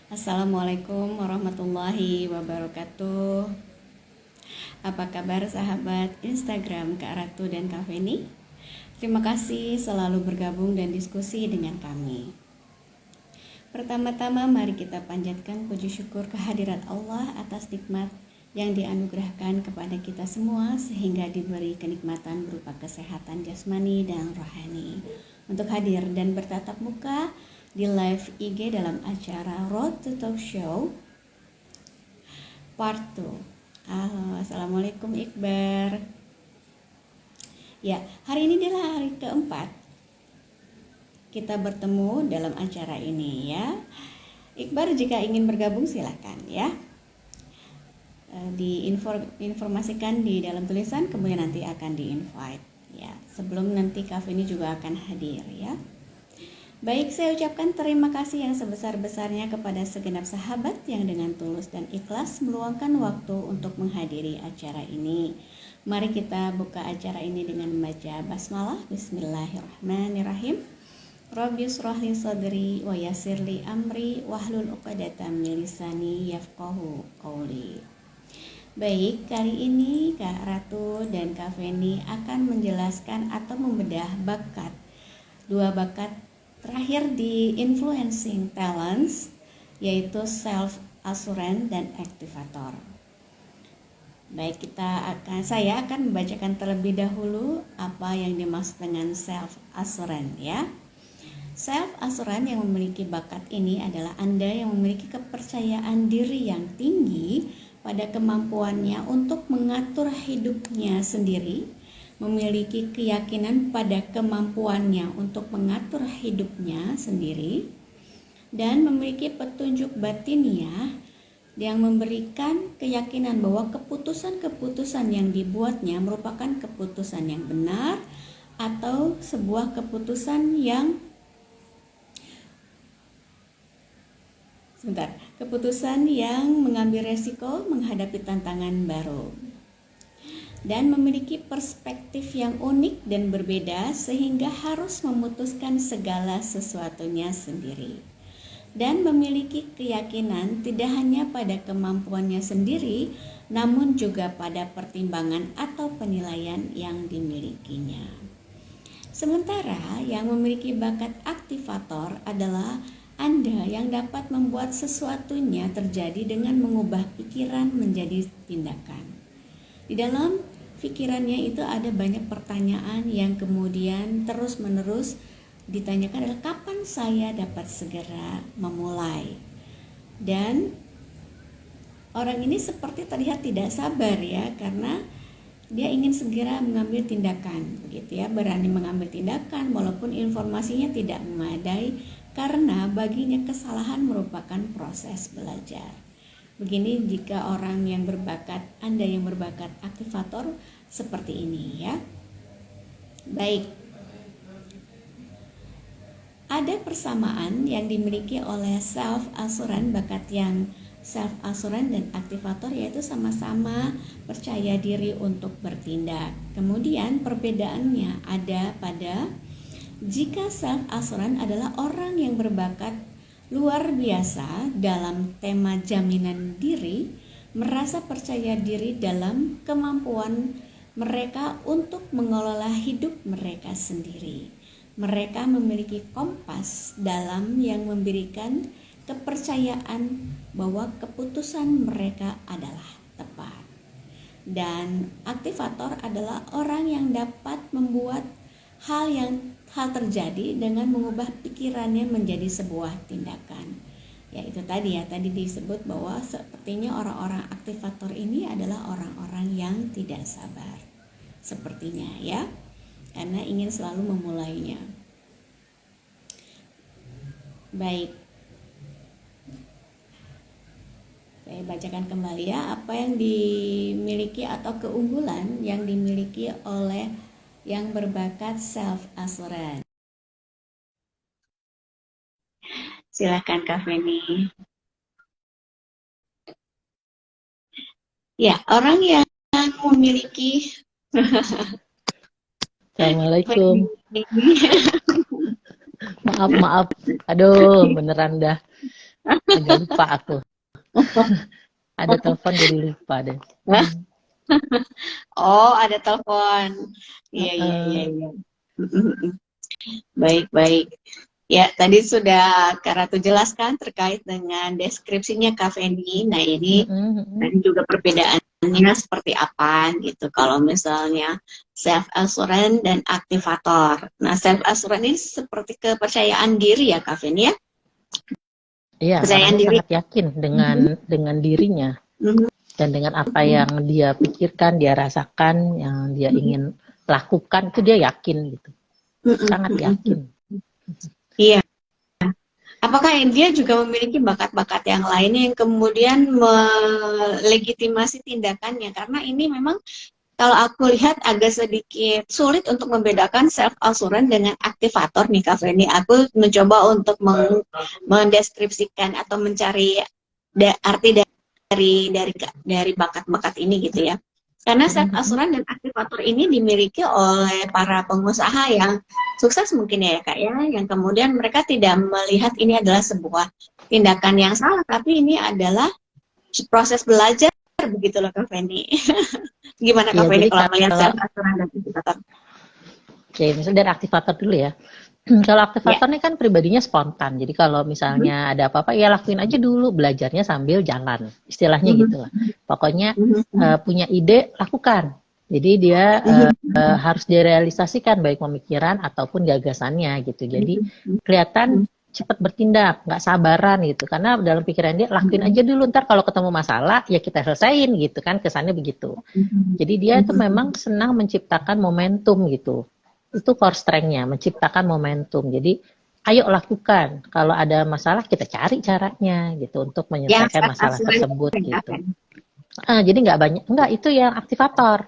Assalamualaikum warahmatullahi wabarakatuh. Apa kabar sahabat Instagram Kak Ratu dan Kak Feni? Terima kasih selalu bergabung dan diskusi dengan kami. Pertama-tama mari kita panjatkan puji syukur kehadirat Allah atas nikmat yang dianugerahkan kepada kita semua sehingga diberi kenikmatan berupa kesehatan jasmani dan rohani untuk hadir dan bertatap muka di live IG dalam acara Road to Talk Show Part 2. Assalamualaikum Iqbar. Ya, hari ini adalah hari keempat kita bertemu dalam acara ini ya. Iqbar jika ingin bergabung silakan ya. Diinformasikan di dalam tulisan, kemudian nanti akan di-invite ya. Sebelum nanti Kak Feni juga akan hadir ya. Baik, saya ucapkan terima kasih yang sebesar-besarnya kepada segenap sahabat yang dengan tulus dan ikhlas meluangkan waktu untuk menghadiri acara ini. Mari kita buka acara ini dengan membaca basmalah. Bismillahirrahmanirrahim. Rabbi shrah li sadri wa yassir li amri wahlul 'uqdatam min lisani yafqahu qawli. Baik, kali ini Kak Ratu dan Kak Feni akan menjelaskan atau membedah dua bakat terakhir di influencing talents, yaitu self assurance dan activator. Baik, saya akan membacakan terlebih dahulu apa yang dimaksud dengan self assurance ya. Self assurance yang memiliki bakat ini adalah Anda yang memiliki kepercayaan diri yang tinggi pada kemampuannya untuk mengatur hidupnya sendiri, memiliki keyakinan pada kemampuannya untuk mengatur hidupnya sendiri, dan memiliki petunjuk batiniah yang memberikan keyakinan bahwa keputusan-keputusan yang dibuatnya merupakan keputusan yang benar atau sebuah keputusan yang mengambil resiko menghadapi tantangan baru, dan memiliki perspektif yang unik dan berbeda sehingga harus memutuskan segala sesuatunya sendiri, dan memiliki keyakinan tidak hanya pada kemampuannya sendiri namun juga pada pertimbangan atau penilaian yang dimilikinya. Sementara yang memiliki bakat aktivator adalah Anda yang dapat membuat sesuatunya terjadi dengan mengubah pikiran menjadi tindakan. Di dalam pikirannya itu ada banyak pertanyaan yang kemudian terus-menerus ditanyakan adalah kapan saya dapat segera memulai. Dan orang ini seperti terlihat tidak sabar ya, karena dia ingin segera mengambil tindakan, begitu ya, berani mengambil tindakan walaupun informasinya tidak memadai, karena baginya kesalahan merupakan proses belajar. Begini jika Anda yang berbakat aktivator seperti ini ya. Baik. Ada persamaan yang dimiliki oleh self assurance, bakat yang self assurance dan aktivator, yaitu sama-sama percaya diri untuk bertindak. Kemudian perbedaannya ada pada jika self assurance adalah orang yang berbakat luar biasa dalam tema jaminan diri, merasa percaya diri dalam kemampuan mereka untuk mengelola hidup mereka sendiri. Mereka memiliki kompas dalam yang memberikan kepercayaan bahwa keputusan mereka adalah tepat. Dan aktivator adalah orang yang dapat membuat hal terjadi dengan mengubah pikirannya menjadi sebuah tindakan. Ya itu tadi disebut bahwa sepertinya orang-orang aktivator ini adalah orang-orang yang tidak sabar. Sepertinya ya, karena ingin selalu memulainya. Baik. Saya bacakan kembali ya, apa yang dimiliki atau keunggulan yang dimiliki oleh yang berbakat self assurance. Silakan Kak Feni. Ya, orang yang memiliki Assalamualaikum. Maaf. Aduh, beneran dah. Agak lupa aku. Ada telepon jadi lupa deh. Oh, ada telepon. Iya, iya, iya, Uh, iya. Baik, baik. Ya, tadi sudah Kak Ratu jelaskan terkait dengan deskripsinya Kak Fendi. Nah, ini dan juga perbedaannya seperti apa gitu. Kalau misalnya self assurance dan aktivator. Nah, self assurance ini seperti kepercayaan diri ya Kak Fendi ya. Iya, Kepercayaan orangnya diri. sangat yakin dengan dirinya Mhm, dan dengan apa yang dia pikirkan, dia rasakan, yang dia mhm, ingin lakukan itu dia yakin gitu. mhm, Sangat mhm, yakin. mhm. Iya. Apakah dia juga memiliki bakat-bakat yang lainnya yang kemudian melegitimasi tindakannya? Karena ini memang kalau aku lihat agak sedikit sulit untuk membedakan self assurance dengan aktivator nih Kak Feni. Aku mencoba untuk mendeskripsikan atau mencari arti dari bakat-bakat ini gitu ya. Karena self assurance dan aktivator ini dimiliki oleh para pengusaha yang sukses mungkin ya Kak ya, yang kemudian mereka tidak melihat ini adalah sebuah tindakan yang salah, tapi ini adalah proses belajar begitu loh Kak Feni. Gimana Kak Iya, Feni jadi kalau melihat kalau self assurance dan aktivator? oke, misalnya dari aktivator dulu ya. Kalau Ya. aktivator ini kan pribadinya spontan. Jadi kalau Mhm, misalnya ada apa-apa ya lakuin aja dulu, belajarnya sambil jalan. Istilahnya mhm, gitu lah. Pokoknya mhm, mhm, punya ide lakukan. Jadi dia mhm, harus direalisasikan baik pemikiran ataupun gagasannya gitu. Jadi mhm, kelihatan cepat bertindak, nggak sabaran gitu. Karena dalam pikiran dia lakuin mhm, aja dulu, ntar kalau ketemu masalah ya kita selesaiin gitu kan, kesannya begitu. mhm, Jadi dia tuh memang senang menciptakan momentum gitu. Itu core strength-nya, menciptakan momentum. Jadi ayo lakukan. Kalau ada masalah kita cari caranya gitu untuk yang menyelesaikan self masalah assurance tersebut ya gitu. kan? Jadi nggak banyak, nggak itu yang aktivator.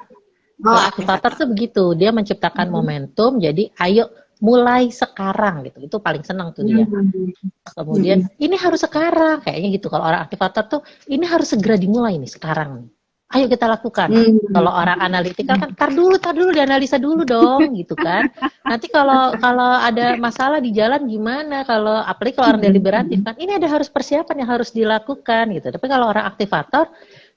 Oh, Kalau aktivator aktivator. tuh begitu, dia menciptakan Mhm, momentum. Jadi ayo mulai sekarang gitu. Itu paling senang tuh dia. mhm, Kemudian mhm, ini harus sekarang kayaknya gitu. Kalau orang aktivator tuh ini harus segera dimulai nih sekarang. Ayo kita lakukan. Kalau orang analitikal kan tar dulu dianalisa dulu dong gitu kan. Nanti kalau kalau ada masalah di jalan gimana? Kalau apalagi kalau orang deliberatif kan ini ada harus persiapan yang harus dilakukan gitu. Tapi kalau orang aktivator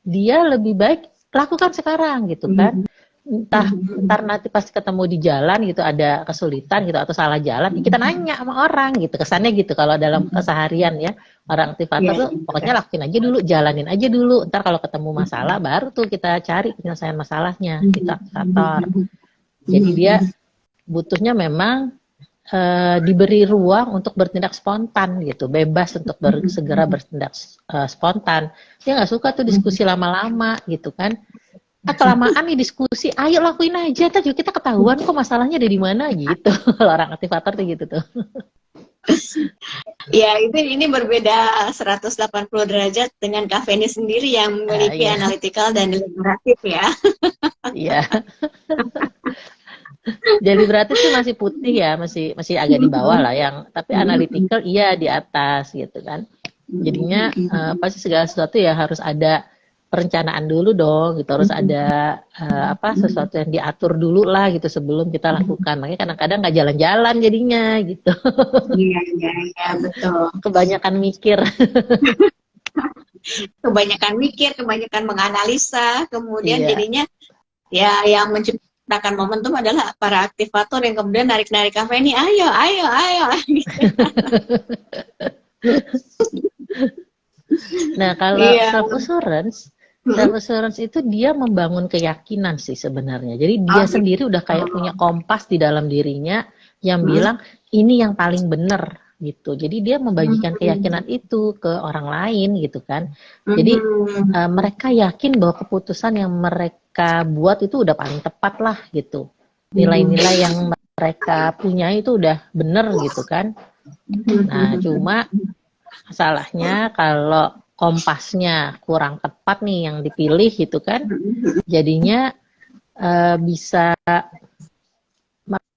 dia lebih baik lakukan sekarang gitu kan. mhm, Entah ntar nanti pas ketemu di jalan gitu ada kesulitan gitu atau salah jalan ya kita nanya sama orang gitu, kesannya gitu kalau dalam keseharian ya. Orang aktivator iya, tuh pokoknya lakuin aja dulu, jalanin aja dulu, ntar kalau ketemu masalah baru tuh kita cari penyelesaian masalahnya. Itu aktivator. Jadi dia butuhnya memang diberi ruang untuk bertindak spontan gitu, bebas untuk segera bertindak spontan. Dia nggak suka tuh diskusi lama-lama gitu kan. Kelamaan nih diskusi, ayo lakuin aja, ntar juga kita ketahuan kok masalahnya ada di mana gitu. Kalau orang aktivator tuh gitu tuh. Ya, ini berbeda 180 derajat dengan Kak Feni sendiri yang memiliki Iya, analytical dan deliberatif ya. iya. Jadi berarti sih masih putih ya, masih masih agak di bawah lah yang, tapi analytical iya di atas gitu kan. Jadinya pasti segala sesuatu ya harus ada perencanaan dulu dong gitu, harus ada apa sesuatu yang diatur dulu lah gitu sebelum kita lakukan. Makanya kadang-kadang nggak jalan-jalan jadinya gitu. Iya, iya, iya, betul. Kebanyakan mikir. Kebanyakan mikir, kebanyakan menganalisa, kemudian Iya. jadinya ya yang menciptakan momentum adalah para aktivator yang kemudian narik-narik kafe ini, ayo, ayo, ayo. Nah, kalau Iya. self assurance itu dia membangun keyakinan sih sebenarnya. Jadi dia Oh, sendiri udah gitu. kayak punya kompas di dalam dirinya yang bilang ini yang paling benar gitu. Jadi dia membagikan keyakinan itu ke orang lain gitu kan. Jadi mereka yakin bahwa keputusan yang mereka buat itu udah paling tepat lah gitu. Nilai-nilai yang mereka punya itu udah benar gitu kan. Nah, cuma masalahnya kalau kompasnya kurang tepat nih yang dipilih gitu kan, jadinya bisa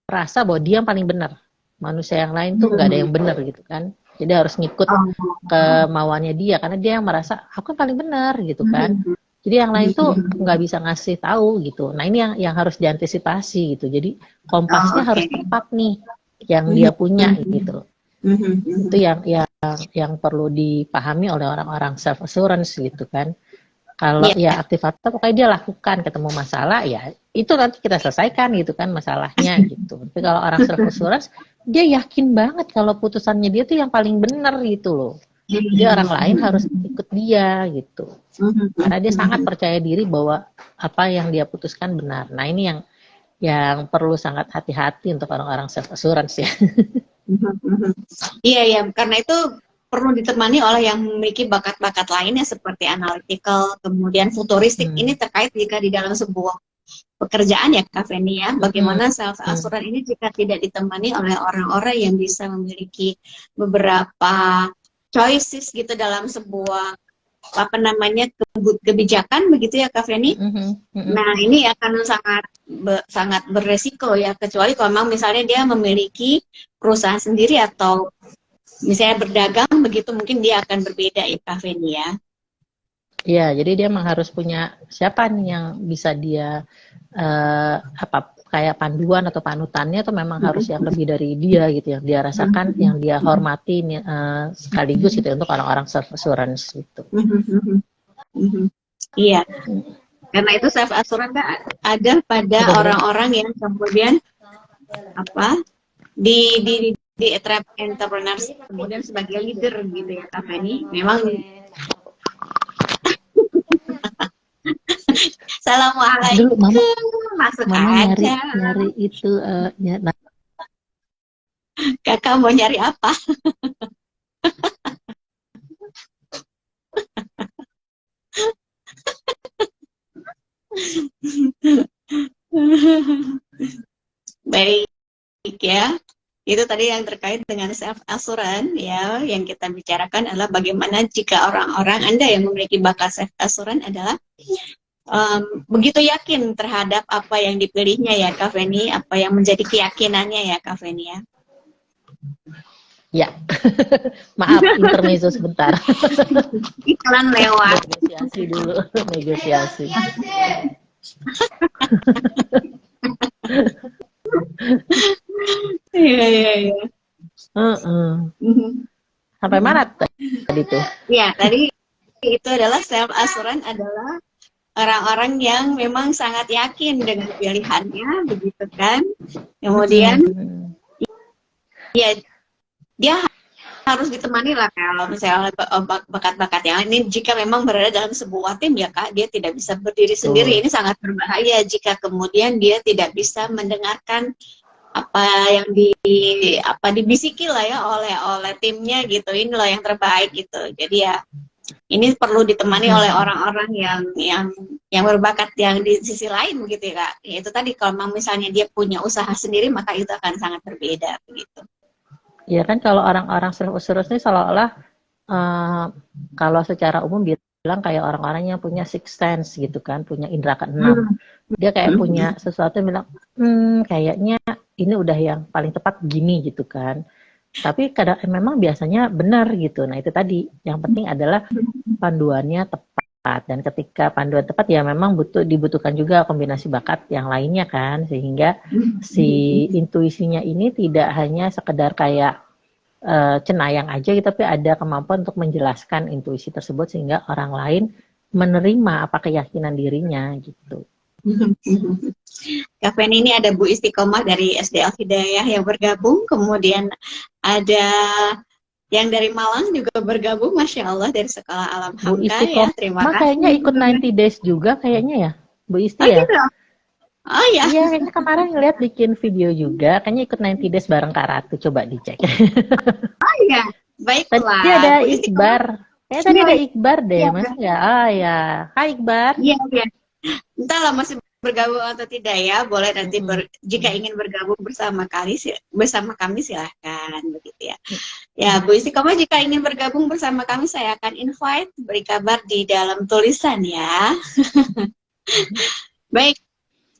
merasa bahwa dia yang paling benar. Manusia yang lain tuh nggak ada yang benar gitu kan. Jadi harus ngikut kemauannya dia karena dia yang merasa aku yang paling benar gitu kan. Jadi yang lain tuh nggak bisa ngasih tahu gitu. Nah ini yang harus diantisipasi gitu. Jadi kompasnya harus tepat nih yang dia punya gitu. Itu yang yang perlu dipahami oleh orang-orang self assurance gitu kan. Kalau ya aktivator pokoknya dia lakukan, ketemu masalah ya itu nanti kita selesaikan gitu kan masalahnya gitu. Tapi kalau orang self assurance dia yakin banget kalau putusannya dia tuh yang paling benar gitu loh. Jadi orang lain harus ikut dia gitu. Karena dia sangat percaya diri bahwa apa yang dia putuskan benar. Nah, ini yang perlu sangat hati-hati untuk orang-orang self assurance ya. Iya ya, karena itu perlu ditemani oleh yang memiliki bakat-bakat lainnya seperti analytical, kemudian futuristik. Ini terkait jika di dalam sebuah pekerjaan ya Kak Feni ya, bagaimana self assurance ini jika tidak ditemani oleh orang-orang yang bisa memiliki beberapa choices gitu dalam sebuah apa namanya kebijakan begitu ya Kak Feni. Nah ini akan sangat beresiko ya, kecuali kalau memang misalnya dia memiliki perusahaan sendiri atau misalnya berdagang begitu, mungkin dia akan berbeda ya Kak Feni ya. Iya, jadi dia memang harus punya siapa nih yang bisa dia kayak panduan atau panutannya, atau memang harus yang lebih dari dia gitu, yang dia rasakan, yang dia hormati sekaligus gitu untuk orang-orang self assurance gitu. Iya, karena itu self assurance ada pada orang-orang yang kemudian apa di entrepreneurs kemudian sebagai leader gitu ya Kak Feni. Memang Assalamualaikum. Dulu mama Masuk mama aja. nyari itu Kakak mau nyari apa? Baik ya. Itu tadi yang terkait dengan self assurance ya, yang kita bicarakan adalah bagaimana jika orang-orang Anda yang memiliki bakat self assurance adalah begitu yakin terhadap apa yang dipilihnya ya Kak Feni, apa yang menjadi keyakinannya ya Kak Feni ya. Ya, maaf intermezzo sebentar. Iklan lewat. Negosiasi dulu, negosiasi. Iya. Sampai mana tadi tuh? Ya, tadi itu adalah self assurance adalah orang-orang yang memang sangat yakin dengan pilihannya, begitu kan? Kemudian, ya dia harus ditemani lah kalau misalnya bakat-bakat yang ini jika memang berada dalam sebuah tim ya Kak, dia tidak bisa berdiri sendiri. Ini sangat berbahaya jika kemudian dia tidak bisa mendengarkan apa yang dibisiki lah ya oleh timnya gitu. Ini loh yang terbaik gitu. Jadi ya ini perlu ditemani oleh orang-orang yang berbakat yang di sisi lain begitu ya Kak. Ya, itu tadi kalau memang misalnya dia punya usaha sendiri maka itu akan sangat berbeda begitu. Ya kan kalau orang-orang self assurance ini seolah-olah kalau secara umum bilang kayak orang-orang yang punya sixth sense gitu kan, punya indera keenam. Dia kayak punya sesuatu yang bilang, kayaknya ini udah yang paling tepat gini gitu kan. Tapi kadang memang biasanya benar gitu. Nah itu tadi, yang penting adalah panduannya tepat. Dan ketika panduan tepat ya memang dibutuhkan juga kombinasi bakat yang lainnya kan. Sehingga si intuisinya ini tidak hanya sekedar kayak cenayang aja gitu, tapi ada kemampuan untuk menjelaskan intuisi tersebut sehingga orang lain menerima apa keyakinan dirinya gitu. Kak Feni, ini ada Bu Istiqomah dari SD Al Hidayah yang bergabung, kemudian ada yang dari Malang juga bergabung, Masya Allah, dari Sekolah Alam Hamka ya, terima kasih. Kayaknya ikut 90 Days juga kayaknya ya, Bu Isti ya? Gitu? Oh ya? Iya, kayaknya kemarin ngeliat bikin video juga, kayaknya ikut 90 Days bareng Kak Ratu, coba dicek. Oh iya, baiklah. Tadi ada Iqbar, tadi ada Iqbar deh, Mas ya? Ah ya, hai Iqbar. Iya. Entahlah masih bergabung atau tidak ya, boleh nanti jika ingin bergabung bersama kami silahkan begitu ya. Ya Bu Istiqomah, jika ingin bergabung bersama kami saya akan invite, beri kabar di dalam tulisan ya. Baik,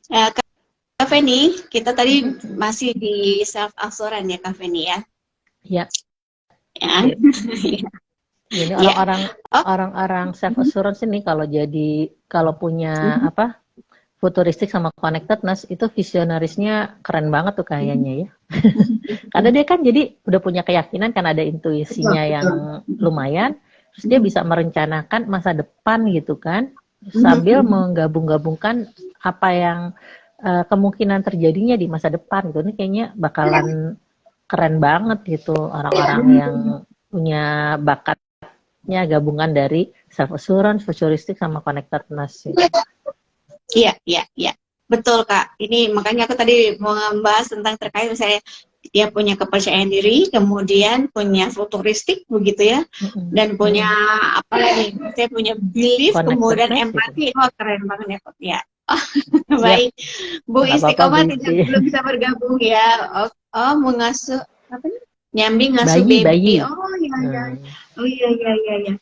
Kak Feni, kita tadi masih di self assurance ya Kak Feni ya. Iya. Ya. Jadi orang-orang self assurance ini kalau punya futuristik sama connectedness itu visionarisnya keren banget tuh kayaknya ya. Karena dia kan jadi udah punya keyakinan kan, ada intuisinya yang lumayan, terus dia bisa merencanakan masa depan gitu kan, sambil menggabung-gabungkan apa yang kemungkinan terjadinya di masa depan gitu. Ini kayaknya bakalan keren banget gitu, orang-orang yang punya bakatnya gabungan dari self assurance, futuristik sama connectedness gitu. Iya, iya, iya. Betul, Kak. Ini makanya aku tadi mau membahas tentang terkait misalnya dia punya kepercayaan diri, kemudian punya futuristik begitu ya, dan punya apa lagi? Saya punya belief, kemudian empati. Wah, keren banget ya, Kak. Ya. Oh, baik. Bu Istiqomah belum bisa bergabung ya. Oh, mengasuh apa nih? Nyambi ngasuh baby. Oh, iya, iya. Oh, iya, iya, iya, iya.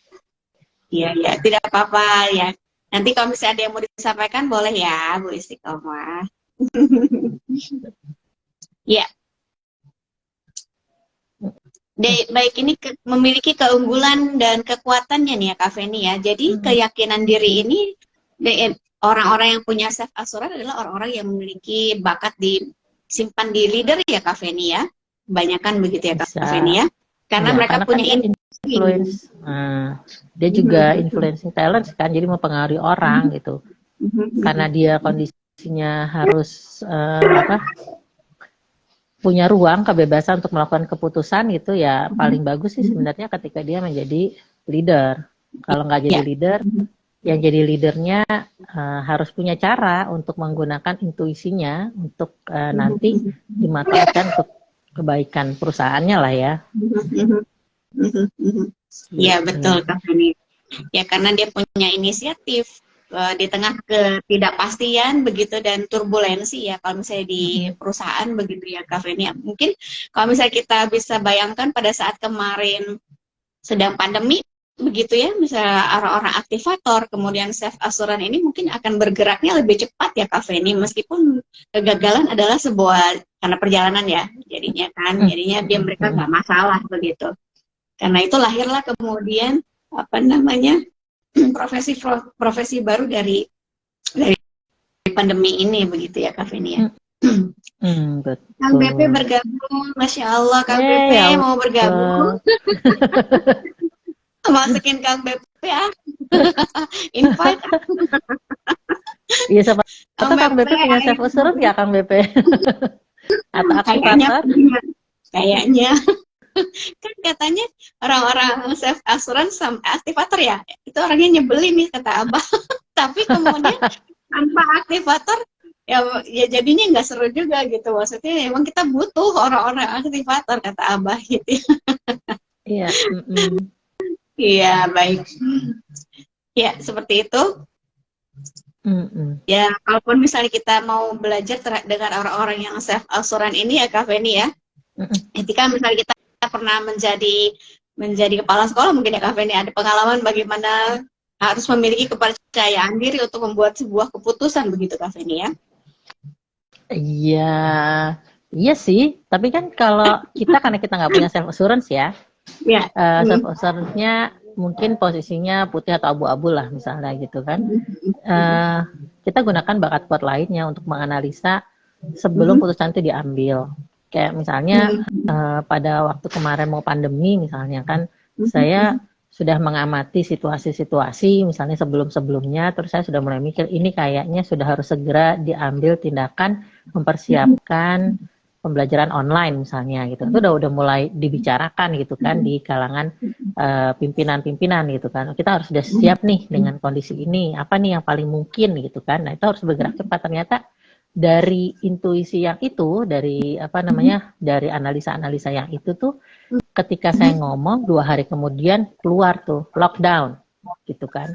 Iya, iya, tidak apa-apa ya. Nanti kalau misalnya ada yang mau disampaikan boleh ya, Bu Istiqomah. Ya. Baik, ini memiliki keunggulan dan kekuatannya nih ya, Kak Feni ya. Jadi keyakinan diri ini orang-orang yang punya self assurance adalah orang-orang yang memiliki bakat disimpan di leader ya, Kak Feni ya. Kebanyakan begitu ya, Kak Feni ya. Karena ya, mereka punya influence. Dia juga influencing talent kan, jadi mempengaruhi orang gitu. Karena dia kondisinya harus punya ruang kebebasan untuk melakukan keputusan gitu ya, paling bagus sih sebenarnya ketika dia menjadi leader. Kalau nggak jadi leader, yang jadi leadernya harus punya cara untuk menggunakan intuisinya untuk nanti dimanfaatkan untuk kebaikan perusahaannya lah ya. Iya betul Kak Feni. Ya karena dia punya inisiatif di tengah ketidakpastian begitu dan turbulensi ya kalau misalnya di perusahaan begitu ya Kak Feni. Mungkin kalau misalnya kita bisa bayangkan pada saat kemarin sedang pandemi begitu ya, misalnya orang-orang aktivator kemudian self assurance ini mungkin akan bergeraknya lebih cepat ya Kak Feni, meskipun kegagalan adalah sebuah karena perjalanan ya jadinya mereka nggak masalah begitu. Karena itu lahirlah kemudian apa namanya profesi baru dari pandemi ini begitu ya Kak Feni ya. Kang BP bergabung, Masya Allah Kang BP mau bergabung. Masukin Kang BP ya. Invite. Iya siapa Kang BP punya self assurance ya Kang BP? Atau aktivator? Kayaknya. Kan katanya orang-orang self assurance sama aktivator ya itu orangnya nyebelin nih kata Abah. Tapi kemudian tanpa aktivator ya jadinya nggak seru juga gitu, maksudnya emang kita butuh orang-orang aktivator kata Abah gitu. Iya. Iya baik ya seperti itu. Ya kalaupun misalnya kita mau belajar dengan orang-orang yang self assurance ini ya Kak Feni ya, ketika misalnya kita pernah menjadi kepala sekolah mungkin ya Kak Feni, ada pengalaman bagaimana harus memiliki kepercayaan diri untuk membuat sebuah keputusan begitu Kak Feni ya. Iya sih, tapi kan kalau kita karena kita nggak punya self assurance ya, self assurance-nya mungkin posisinya putih atau abu-abu lah misalnya gitu kan, kita gunakan bakat kuat lainnya untuk menganalisa sebelum putusan itu diambil. Kayak misalnya pada waktu kemarin mau pandemi misalnya kan, saya sudah mengamati situasi-situasi misalnya sebelum-sebelumnya, terus saya sudah mulai mikir ini kayaknya sudah harus segera diambil tindakan mempersiapkan pembelajaran online misalnya gitu. Itu udah mulai dibicarakan gitu kan di kalangan pimpinan-pimpinan gitu kan. Kita harus sudah siap nih dengan kondisi ini, apa nih yang paling mungkin gitu kan. Nah itu harus bergerak cepat. Ternyata dari intuisi yang itu, dari dari analisa-analisa yang itu tuh, ketika saya ngomong 2 hari kemudian keluar tuh lockdown, gitu kan.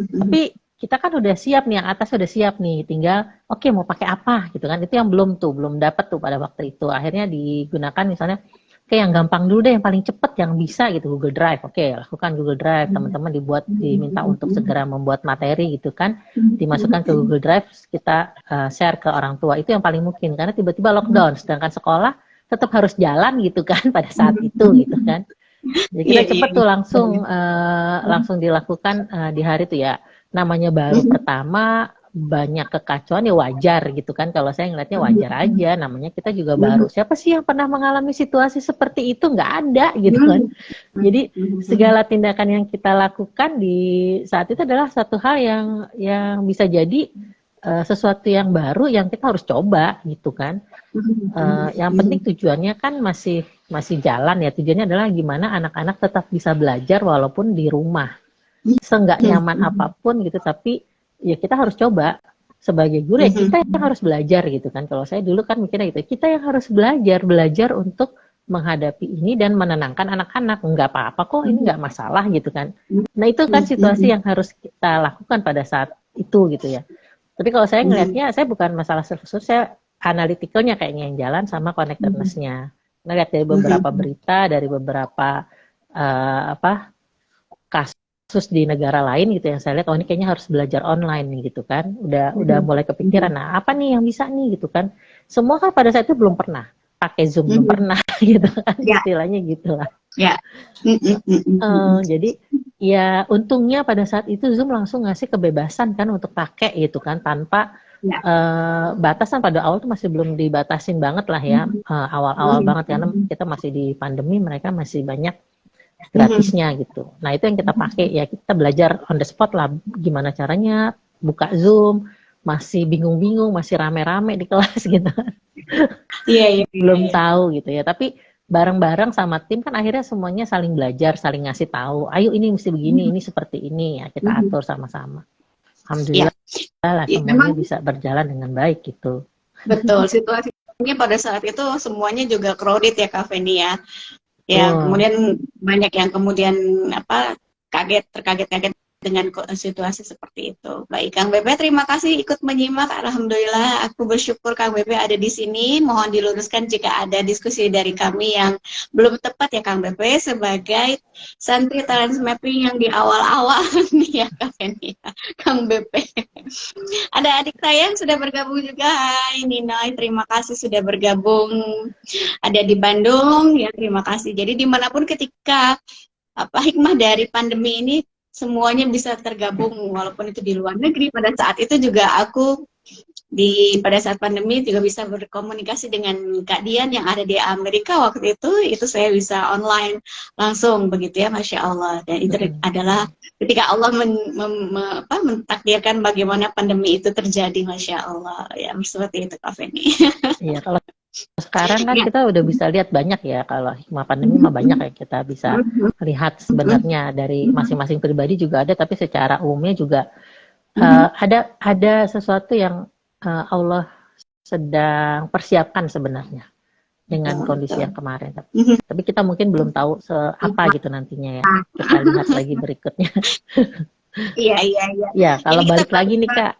Tapi kita kan udah siap nih, yang atas udah siap nih, tinggal oke, mau pakai apa gitu kan. Itu yang belum dapat tuh pada waktu itu. Akhirnya digunakan misalnya kayak yang gampang dulu deh, yang paling cepet yang bisa gitu, Google Drive. Oke, lakukan Google Drive. Teman-teman diminta untuk segera membuat materi gitu kan, dimasukkan ke Google Drive, kita share ke orang tua. Itu yang paling mungkin, karena tiba-tiba lockdown, sedangkan sekolah tetap harus jalan gitu kan pada saat itu gitu kan. Jadi kita cepet tuh langsung dilakukan di hari itu ya. Namanya baru pertama, banyak kekacauan ya wajar gitu kan. Kalau saya ngeliatnya wajar aja, namanya kita juga baru. Siapa sih yang pernah mengalami situasi seperti itu? Nggak ada gitu kan. Jadi segala tindakan yang kita lakukan di saat itu adalah satu hal yang bisa jadi sesuatu yang baru yang kita harus coba gitu kan. Yang penting tujuannya kan masih jalan ya. Tujuannya adalah gimana anak-anak tetap bisa belajar walaupun di rumah. Seenggak nyaman apapun gitu, tapi ya kita harus coba. Sebagai guru ya kita yang harus belajar gitu kan. Kalau saya dulu kan mikirnya gitu, kita yang harus belajar untuk menghadapi ini dan menenangkan anak-anak. Enggak apa-apa kok, ini enggak masalah gitu kan. Nah itu kan situasi yang harus kita lakukan pada saat itu gitu ya. Tapi kalau saya ngelihatnya, saya bukan masalah self-assessment, saya analyticalnya kayaknya yang jalan sama connectedness-nya. Ngelihat dari beberapa berita, dari beberapa kasus di negara lain gitu yang saya lihat, oh ini kayaknya harus belajar online nih gitu kan. Udah mulai kepikiran, nah apa nih yang bisa nih gitu kan. Semua kan pada saat itu belum pernah pakai Zoom, belum pernah gitu kan, istilahnya gitu lah. Jadi ya untungnya pada saat itu Zoom langsung ngasih kebebasan kan untuk pakai gitu kan, tanpa batasan. Pada awal tuh masih belum dibatasin banget lah ya, awal-awal banget karena kita masih di pandemi, mereka masih banyak gratisnya gitu. Nah itu yang kita pakai ya, kita belajar on the spot lah gimana caranya buka Zoom, masih bingung-bingung, masih rame-rame di kelas gitu. Belum tahu gitu ya, tapi bareng-bareng sama tim kan akhirnya semuanya saling belajar, saling ngasih tahu, ayo ini mesti begini, ini seperti ini ya, kita atur sama-sama. Alhamdulillah lah semuanya bisa berjalan dengan baik gitu. Betul, situasinya pada saat itu semuanya juga crowded ya Kak Feni ya. Ya, kemudian banyak yang kemudian terkaget-kaget dengan situasi seperti itu. Baik, Kang Bebe, terima kasih ikut menyimak. Alhamdulillah, aku bersyukur Kang Bebe ada di sini. Mohon diluruskan jika ada diskusi dari kami yang belum tepat ya Kang Bebe, sebagai santri talent mapping yang di awal-awal nih ya Kang Bebe. Ada adik saya yang sudah bergabung juga. Hai Ninoy, terima kasih sudah bergabung. Ada di Bandung, ya terima kasih. Jadi dimanapun ketika hikmah dari pandemi ini, semuanya bisa tergabung walaupun itu di luar negeri. Pada saat itu juga aku pada saat pandemi juga bisa berkomunikasi dengan Kak Dian yang ada di Amerika waktu itu saya bisa online langsung begitu ya, Masya Allah. Dan itu adalah ketika Allah mentakdirkan bagaimana pandemi itu terjadi, Masya Allah ya, seperti itu Kak Feni. Iya, kalau sekarang kan kita udah bisa lihat banyak ya, kalau hikmah pandemi mah banyak ya, kita bisa lihat sebenarnya dari masing-masing pribadi juga ada, tapi secara umumnya juga ada sesuatu yang Allah sedang persiapkan sebenarnya dengan kondisi yang kemarin. Tapi kita mungkin belum tahu apa gitu nantinya ya. Kita lihat lagi berikutnya. Iya. Ya, kalau balik lagi nih Kak.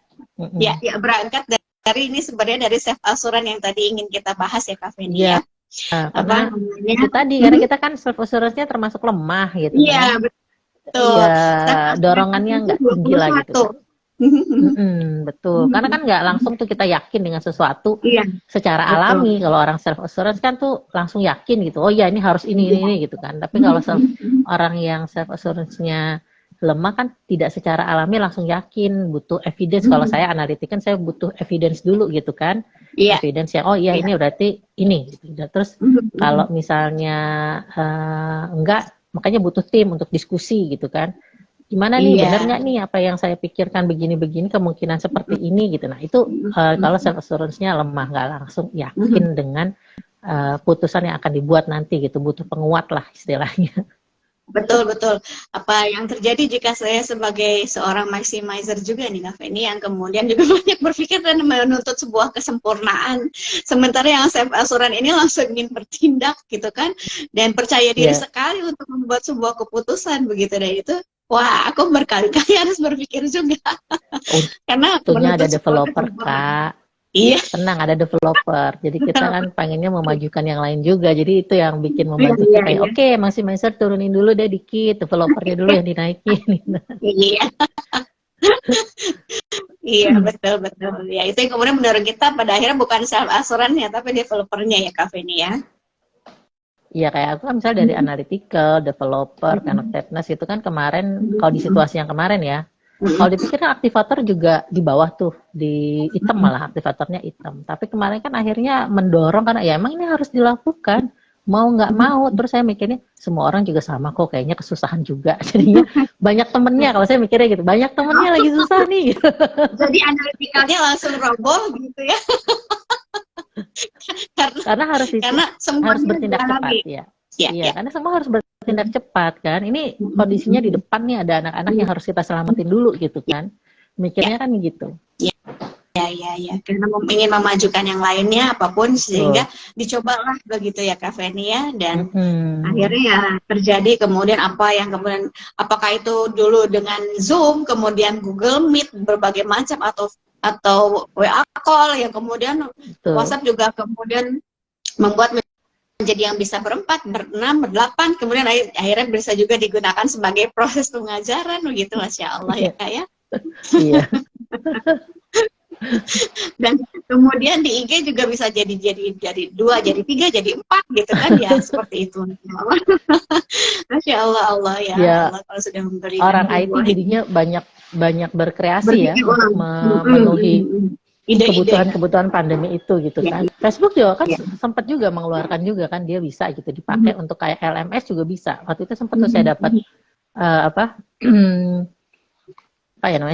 Ya, berangkat dari ini sebenarnya dari self assurance yang tadi ingin kita bahas ya Kak Feni ya. Karena itu tadi, karena kita kan self assurance-nya termasuk lemah gitu. Iya, betul. Ya, dorongannya nggak tinggi lah gitu. Betul, karena kan nggak langsung tuh kita yakin dengan sesuatu secara alami. Kalau orang self assurance kan tuh langsung yakin gitu, oh ya ini harus ini gitu kan. Tapi kalau orang yang self assurance-nya lemah kan tidak secara alami langsung yakin, butuh evidence. Kalau saya analitik kan saya butuh evidence dulu gitu kan. Evidence yang oh iya ini berarti ini gitu. Terus kalau misalnya enggak, makanya butuh tim untuk diskusi gitu kan. Gimana nih, benar nggak nih apa yang saya pikirkan, begini-begini kemungkinan seperti ini gitu. Nah itu kalau self assurance-nya lemah, nggak langsung yakin dengan putusan yang akan dibuat nanti gitu, butuh penguat lah istilahnya. Betul. Apa yang terjadi jika saya sebagai seorang maximizer juga nih Kak Feni, yang kemudian juga banyak berpikir dan menuntut sebuah kesempurnaan, sementara yang self assurance ini langsung ingin bertindak gitu kan, dan percaya diri sekali untuk membuat sebuah keputusan begitu. Dan itu wah, aku berkali-kali harus berpikir juga. Karena ada developer Kak. Iya. Tenang, ada developer. Jadi kita kan pengennya memajukan yang lain juga. Jadi itu yang bikin membantu kita. Oke, maximizer turunin dulu deh dikit, developernya dulu yang dinaikin. Iya, betul. Ya, itu yang kemudian mendorong kita pada akhirnya bukan self assurance-nya, tapi developernya ya Kak Feni ya. Iya, kayak aku kan misalnya dari analytical, developer, connectedness itu kan kemarin, kalau di situasi yang kemarin ya, Kalau dipikirnya aktivator juga di bawah tuh, di hitam, malah aktivatornya hitam. Tapi kemarin kan akhirnya mendorong karena ya emang ini harus dilakukan. Mau nggak mau, terus saya mikirnya semua orang juga sama kok, kayaknya kesusahan juga. Jadinya banyak temennya, kalau saya mikirnya gitu, banyak temennya lagi susah nih. Gitu. Jadi analitikalnya langsung roboh gitu ya. Karena harus karena harus semuanya bertindak cepat dialami. ya. Ya, Iya, ya. karena semua harus bertindak cepat kan. Ini kondisinya di depan nih ada anak-anak yang harus kita selamatin dulu gitu kan. Mikirnya kan gitu. Ya. Karena ingin memajukan yang lainnya apapun sehingga dicobalah begitu ya Kak Feni ya, dan akhirnya ya terjadi kemudian apakah itu dulu dengan Zoom, kemudian Google Meet berbagai macam atau WA call yang kemudian WhatsApp juga kemudian membuat menjadi yang bisa berempat, berenam, berdelapan, kemudian akhirnya bisa juga digunakan sebagai proses pengajaran begitu, Masya Allah ya Kak ya. Iya. Dan kemudian di IG juga bisa jadi 2, jadi 3, jadi 4 gitu kan ya, seperti itu. Masya Allah ya. Allah kalau sudah memberikan orang IT jadinya banyak berkreasi ya untuk memenuhi kebutuhan pandemi itu gitu kan. Facebook juga kan sempat juga mengeluarkan juga kan, dia bisa gitu dipakai untuk kayak LMS juga bisa. Waktu itu sempat tuh saya dapat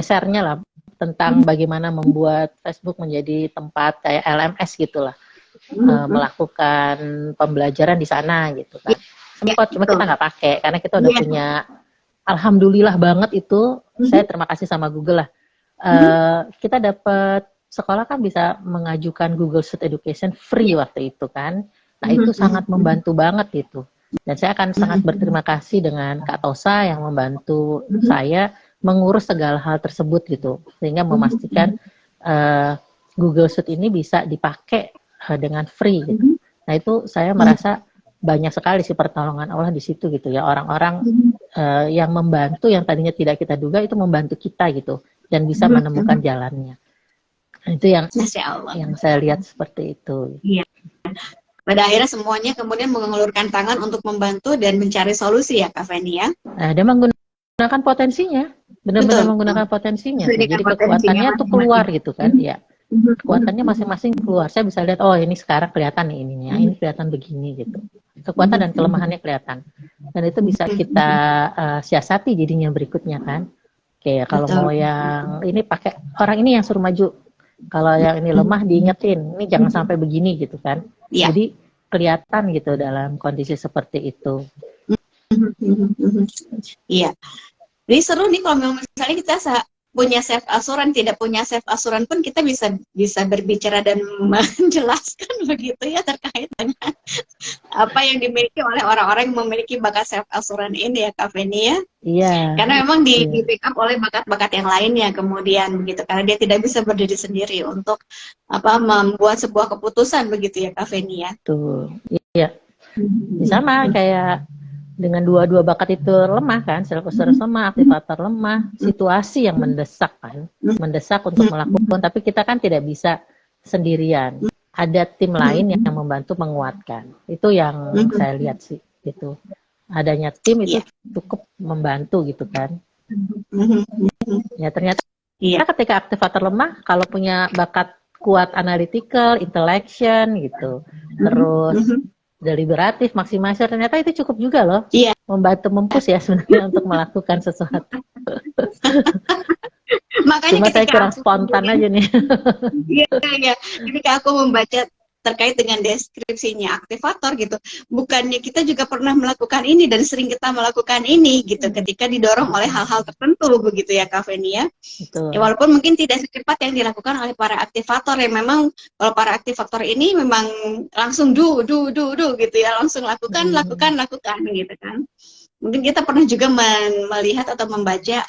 share-nya lah tentang bagaimana membuat Facebook menjadi tempat kayak LMS gitulah, melakukan pembelajaran di sana gitu kan. Sempat, cuma kita nggak pakai karena kita udah punya, alhamdulillah banget itu. Saya terima kasih sama Google lah. Kita dapat sekolah kan bisa mengajukan Google Suite Education free waktu itu kan. Nah itu sangat membantu banget gitu. Dan saya akan sangat berterima kasih dengan Kak Tosa yang membantu saya mengurus segala hal tersebut gitu, sehingga memastikan Google Suite ini bisa dipakai dengan free gitu. Nah itu saya merasa banyak sekali sih pertolongan Allah di situ gitu ya, orang-orang yang membantu yang tadinya tidak kita duga itu membantu kita gitu dan bisa menemukan jalannya. Nah, itu yang saya lihat seperti itu. Iya. Pada akhirnya semuanya kemudian mengulurkan tangan untuk membantu dan mencari solusi ya Kak Feni ya. Nah, dia menggunakan potensinya, benar-benar menggunakan potensinya. Jadi kekuatannya tuh keluar gitu kan, ya. Kekuatannya masing-masing keluar. Saya bisa lihat, oh ini sekarang kelihatan nih ininya, ini kelihatan begini gitu. Kekuatan dan kelemahannya kelihatan. Dan itu bisa kita siasati jadinya berikutnya kan. Kayak kalau mau yang ini pakai orang ini yang suruh maju. Kalau yang ini lemah diingetin, ini jangan sampai begini gitu kan. Jadi kelihatan gitu dalam kondisi seperti itu. Iya. Jadi seru nih kalau misalnya kita punya self assurance, tidak punya self assurance pun kita bisa berbicara dan menjelaskan begitu ya terkait dengan apa yang dimiliki oleh orang-orang yang memiliki bakat self assurance ini ya Kak Feni ya. Iya. Karena memang di backup oleh bakat-bakat yang lainnya kemudian begitu, karena dia tidak bisa berdiri sendiri untuk membuat sebuah keputusan begitu ya Kak Feni ya. Tuh. Iya. Sama kayak dengan dua bakat itu lemah kan, self assurance lemah, aktivator lemah, situasi yang mendesak kan, mendesak untuk melakukan, tapi kita kan tidak bisa sendirian, ada tim lain yang membantu menguatkan. Itu yang saya lihat sih gitu, adanya tim itu cukup membantu gitu kan. Ya ternyata ketika aktivator lemah, kalau punya bakat kuat analytical, intellection gitu, terus deliberatif, maksimisir, ternyata itu cukup juga loh, membantu mempus ya sebenarnya untuk melakukan sesuatu. Makanya cuma saya kurang spontan aja nih. Iya. Ketika aku membaca terkait dengan deskripsinya aktivator gitu, bukannya kita juga pernah melakukan ini dan sering kita melakukan ini gitu ketika didorong oleh hal-hal tertentu begitu ya Kak Feni ya. Ya walaupun mungkin tidak secepat yang dilakukan oleh para aktivator yang memang kalau para aktivator ini memang langsung do gitu ya, langsung lakukan gitu kan. Mungkin kita pernah juga melihat atau membaca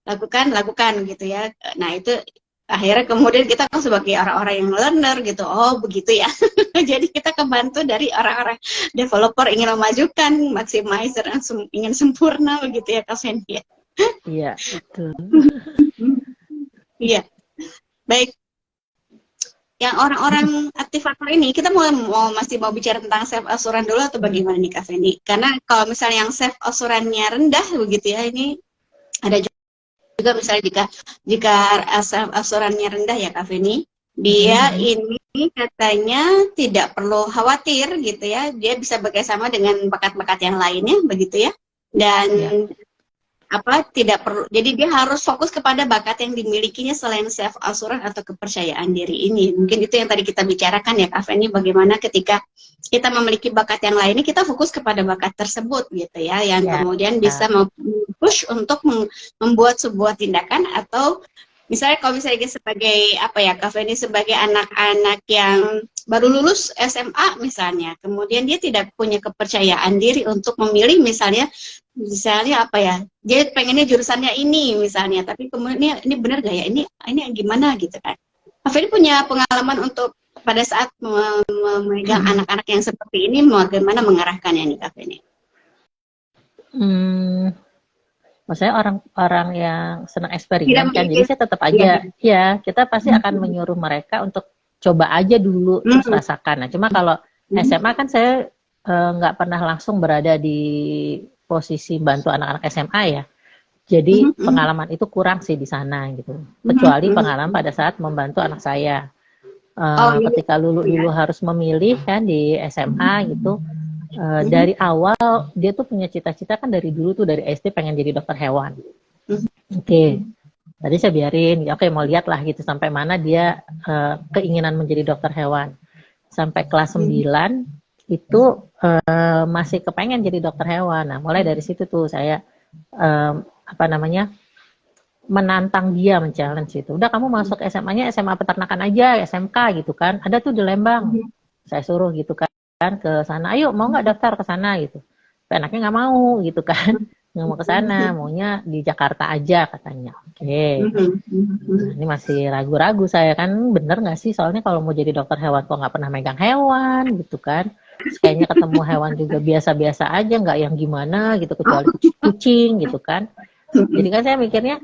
lakukan gitu ya. Nah itu akhirnya kemudian kita kan sebagai orang-orang yang learner gitu, oh begitu ya. Jadi kita kebantu dari orang-orang developer ingin memajukan, maximizer, ingin sempurna begitu ya Kak Feni ya. Iya, betul. Iya. Baik. Yang orang-orang aktivator ini, kita masih mau bicara tentang self assurance dulu atau bagaimana nih Kak Feni? Karena kalau misalnya yang self assurance-nya rendah begitu ya, ini Ada juga misalnya jika asurannya rendah ya Kak Feni, dia ini katanya tidak perlu khawatir gitu ya, dia bisa bekerjasama dengan bakat-bakat yang lainnya begitu ya, dan tidak perlu, jadi dia harus fokus kepada bakat yang dimilikinya selain self assurance atau kepercayaan diri ini. Mungkin itu yang tadi kita bicarakan ya Kak Feni, bagaimana ketika kita memiliki bakat yang lainnya, kita fokus kepada bakat tersebut gitu ya, yang kemudian bisa push untuk membuat sebuah tindakan, atau misalnya kalau misalnya sebagai Kak Feni, sebagai anak-anak yang baru lulus SMA misalnya, kemudian dia tidak punya kepercayaan diri untuk memilih misalnya dia pengennya jurusannya ini misalnya, tapi kemudian ini benar gak ya, ini gimana gitu kan. Kak Feni punya pengalaman untuk pada saat memegang anak-anak yang seperti ini, bagaimana mengarahkannya nih Kak Feni? Maksudnya orang-orang yang senang eksperimen kan, jadi saya tetap aja, ya kita pasti akan menyuruh mereka untuk coba aja dulu terus rasakan. Nah, cuma kalau SMA kan saya nggak pernah langsung berada di posisi bantu anak-anak SMA ya. Jadi pengalaman itu kurang sih di sana gitu. Kecuali pengalaman pada saat membantu anak saya. Ketika dulu harus memilih kan di SMA gitu. Dari awal dia tuh punya cita-cita kan dari dulu tuh, dari SD pengen jadi dokter hewan. Oke. Tadi saya biarin, oke mau lihat lah gitu sampai mana dia keinginan menjadi dokter hewan. Sampai kelas 9 itu masih kepengen jadi dokter hewan. Nah, mulai dari situ tuh saya menantang dia, men-challenge itu. Udah kamu masuk SMA-nya SMA peternakan aja, SMK gitu kan. Ada tuh di Lembang. Saya suruh gitu kan ke sana. Ayo mau nggak daftar ke sana gitu. Tapi anaknya nggak mau gitu kan. Nggak mau ke sana, maunya di Jakarta aja katanya. Oke. Nah, ini masih ragu-ragu saya kan, bener nggak sih? Soalnya kalau mau jadi dokter hewan kok nggak pernah megang hewan gitu kan. Terus kayaknya ketemu hewan juga biasa-biasa aja, nggak yang gimana gitu, kecuali kucing gitu kan. Jadi kan saya mikirnya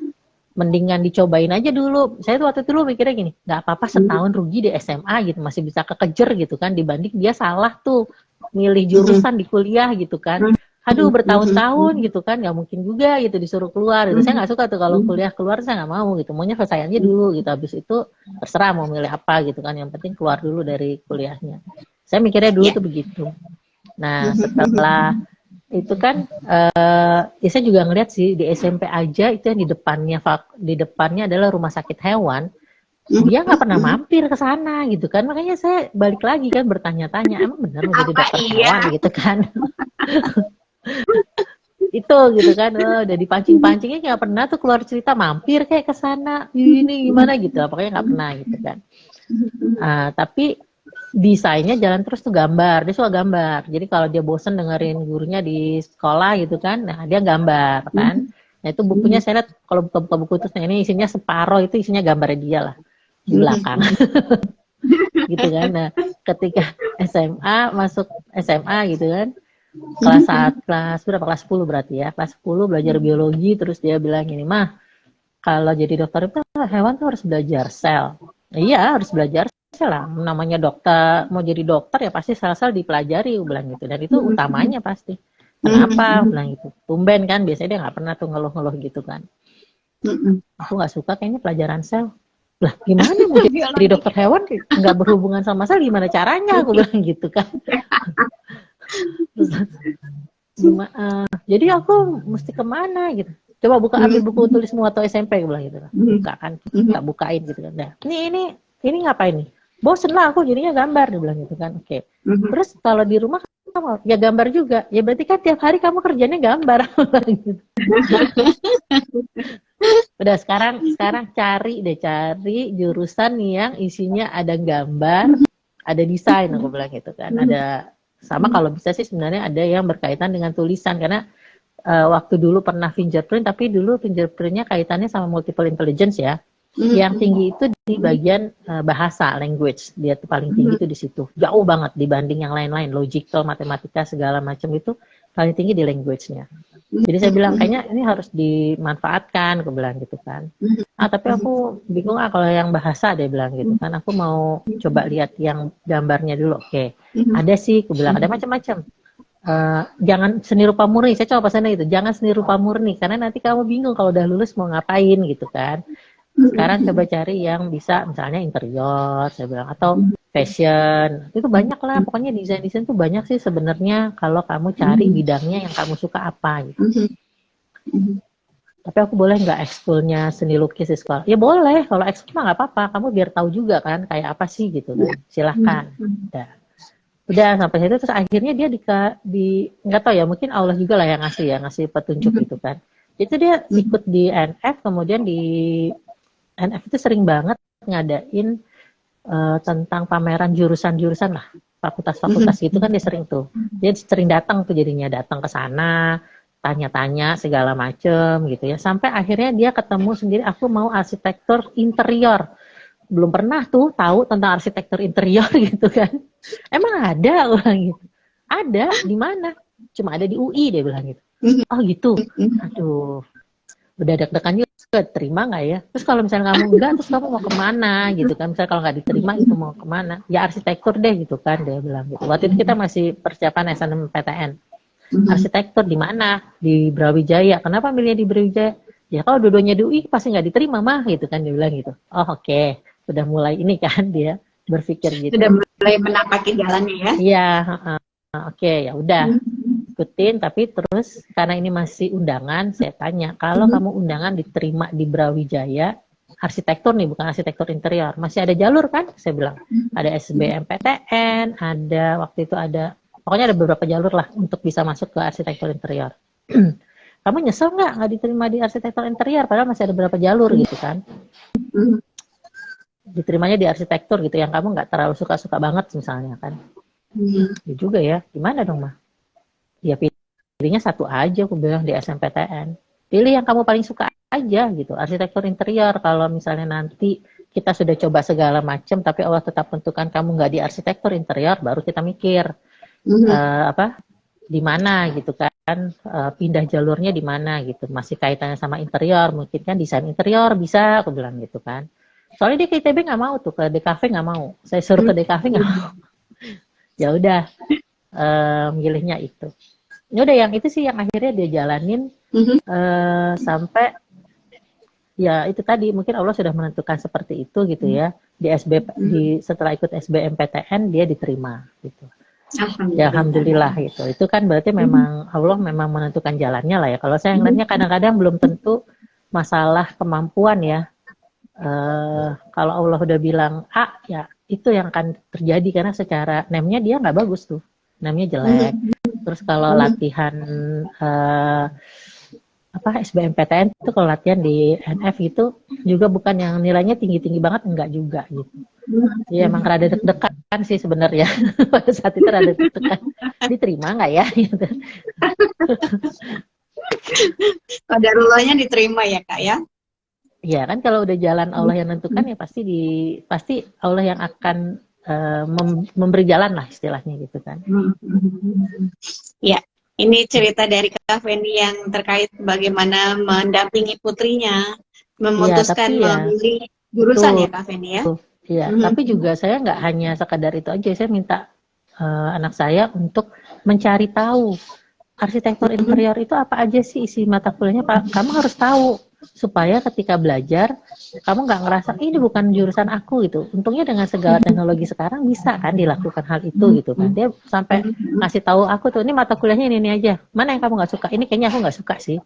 mendingan dicobain aja dulu. Saya tuh waktu itu dulu mikirnya gini, nggak apa-apa setahun rugi di SMA gitu, masih bisa kekejar gitu kan, dibanding dia salah tuh milih jurusan di kuliah gitu kan. Aduh bertahun-tahun gitu kan, nggak mungkin juga gitu disuruh keluar gitu. Saya nggak suka tuh kalau kuliah keluar, saya nggak mau gitu, maunya selesai aja dulu gitu, habis itu terserah mau milih apa gitu kan, yang penting keluar dulu dari kuliahnya. Saya mikirnya dulu tuh begitu. Nah setelah itu kan saya juga ngeliat sih di SMP aja itu yang di depannya adalah rumah sakit hewan, dia nggak pernah mampir ke sana gitu kan. Makanya saya balik lagi kan bertanya-tanya, emang benar mau jadi dokter hewan gitu kan. Itu gitu kan, udah dipancing-pancingnya nggak pernah tuh keluar cerita mampir kayak ke sana ini gimana gitu, pokoknya nggak pernah gitu kan. Tapi desainnya jalan terus tuh gambar, dia suka gambar. Jadi kalau dia bosen dengerin gurunya di sekolah gitu kan, nah dia gambar kan. Nah itu bukunya saya lihat kalau buka-buka buku itu, nah ini isinya separoh itu isinya gambarnya dia lah di belakang. Gitu kan. Nah ketika masuk SMA gitu kan, kelas 10 berarti ya, kelas 10 belajar biologi, terus dia bilang gini, mah kalau jadi dokter itu hewan tuh harus belajar sel. Iya harus belajar lah, namanya dokter, mau jadi dokter ya pasti sel-sel dipelajari, bilang gitu, dan itu utamanya pasti. Kenapa? Bilang gitu. Tumben kan, biasanya dia nggak pernah tuh ngeluh-ngeluh gitu kan. Aku nggak suka kayaknya pelajaran sel. Lah gimana mau jadi dokter hewan nggak berhubungan sama sel, gimana caranya? Aku bilang gitu kan. Terus, jadi aku mesti kemana gitu. Coba ambil buku tulis muato SMP, gue bilang gitu. Buka kan, kita bukain gitu kan. Nah, ini ngapain nih? Bosen lah aku jadinya gambar, dia bilang gitu kan. Oke. Terus kalau di rumah kamu ya gambar juga. Ya berarti kan tiap hari kamu kerjanya gambar. Gitu. Udah sekarang cari jurusan yang isinya ada gambar, ada desain, aku bilang gitu kan. Ada sama kalau bisa sih sebenarnya ada yang berkaitan dengan tulisan, karena waktu dulu pernah fingerprint, tapi dulu fingerprintnya kaitannya sama multiple intelligence ya. Yang tinggi itu di bagian bahasa, language, dia tuh paling tinggi itu di situ, jauh banget dibanding yang lain-lain, logical, matematika segala macam itu paling tinggi di language-nya. Jadi saya bilang kayaknya ini harus dimanfaatkan, aku bilang gitu kan. Tapi aku bingung kalau yang bahasa, dia bilang gitu kan. Aku mau coba lihat yang gambarnya dulu. Oke. Ada sih, aku bilang ada macam-macam. jangan seni rupa murni. Saya coba pesannya itu, jangan seni rupa murni karena nanti kamu bingung kalau udah lulus mau ngapain gitu kan. Sekarang coba cari yang bisa misalnya interior, saya bilang, atau fashion. Itu banyak lah, pokoknya desain-desain tuh banyak sih sebenarnya kalau kamu cari bidangnya yang kamu suka apa gitu. Tapi aku boleh nggak ekskulnya seni lukis di sekolah? Ya boleh, kalau ekskul mah nggak apa-apa. Kamu biar tahu juga kan kayak apa sih gitu kan. Silahkan. Udah sampai situ terus akhirnya dia nggak tahu ya, mungkin Allah juga lah yang ngasih petunjuk itu kan. Itu dia ikut di NF, kemudian di NF itu sering banget ngadain tentang pameran jurusan-jurusan lah, fakultas-fakultas gitu kan dia sering tuh. Dia sering datang tuh jadinya, datang ke sana, tanya-tanya segala macem gitu ya. Sampai akhirnya dia ketemu sendiri, aku mau arsitektur interior. Belum pernah tuh tahu tentang arsitektur interior gitu kan. Emang ada orang gitu. Ada, di mana? Cuma ada di UI dia bilang gitu. Oh gitu. Aduh. Udah deg-degan juga, terima nggak ya? Terus kalau misalnya kamu enggak, terus kamu mau kemana gitu kan? Misalnya kalau nggak diterima itu mau kemana? Ya arsitektur deh gitu kan, dia bilang gitu. Waktu itu kita masih persiapan SNMPTN. Arsitektur di mana? Di Brawijaya. Kenapa milih di Brawijaya? Ya kalau dua-duanya di UI pasti nggak diterima mah gitu kan, dia bilang gitu. Oh oke. Udah mulai ini kan dia berpikir gitu. Sudah mulai menapaki jalannya ya? Iya, oke, ya udah. Ikutin, tapi terus karena ini masih undangan, saya tanya, kalau kamu undangan diterima di Brawijaya, arsitektur nih, bukan arsitektur interior, masih ada jalur kan? Saya bilang, ada SBMPTN, ada waktu itu ada, pokoknya ada beberapa jalur lah untuk bisa masuk ke arsitektur interior. Kamu nyesel nggak diterima di arsitektur interior, padahal masih ada beberapa jalur gitu kan? Diterimanya di arsitektur gitu, yang kamu nggak terlalu suka-suka banget misalnya kan? Ya juga ya, gimana dong mah? Ya pilihnya satu aja, aku bilang di SNMPTN. Pilih yang kamu paling suka aja gitu, arsitektur interior. Kalau misalnya nanti kita sudah coba segala macam, tapi Allah tetap tentukan kamu nggak di arsitektur interior, baru kita mikir di mana gitu kan, pindah jalurnya di mana gitu. Masih kaitannya sama interior, mungkin kan desain interior bisa, aku bilang gitu kan. Soalnya dia ke ITB nggak mau tuh, ke DKV nggak mau. Saya suruh ke DKV nggak mau. Ya udah, milihnya itu. Ini udah yang itu sih yang akhirnya dia jalanin sampai ya itu tadi mungkin Allah sudah menentukan seperti itu gitu ya. Setelah ikut SBMPTN dia diterima gitu. Ya alhamdulillah gitu. Itu kan berarti memang Allah memang menentukan jalannya lah ya. Kalau saya ngeliatnya kadang-kadang belum tentu masalah kemampuan ya. Kalau Allah udah bilang A ya itu yang akan terjadi karena secara name-nya dia nggak bagus tuh, name-nya jelek. Terus kalau latihan SBMPTN itu kalau latihan di NF itu juga bukan yang nilainya tinggi-tinggi banget, enggak juga gitu. Ya emang rada deg-degan sih sebenarnya pada saat itu rada deg-degan. Diterima nggak ya? Gitu. Qadarullah-nya diterima ya Kak ya? Ya kan kalau udah jalan Allah yang nentukan ya pasti Allah yang akan memberi jalan lah istilahnya gitu kan. Ya, ini cerita dari Kak Feni yang terkait bagaimana mendampingi putrinya memutuskan memilih jurusan ya Kak Feni ya. Iya, tapi juga saya nggak hanya sekadar itu aja, saya minta anak saya untuk mencari tahu arsitektur interior itu apa aja sih isi mata kuliahnya. Kamu harus tahu supaya ketika belajar kamu nggak ngerasa ini bukan jurusan aku gitu. Untungnya dengan segala teknologi sekarang bisa kan dilakukan hal itu gitu kan. Dia sampai ngasih tahu aku tuh ini mata kuliahnya ini aja. Mana yang kamu nggak suka? Ini kayaknya aku nggak suka sih.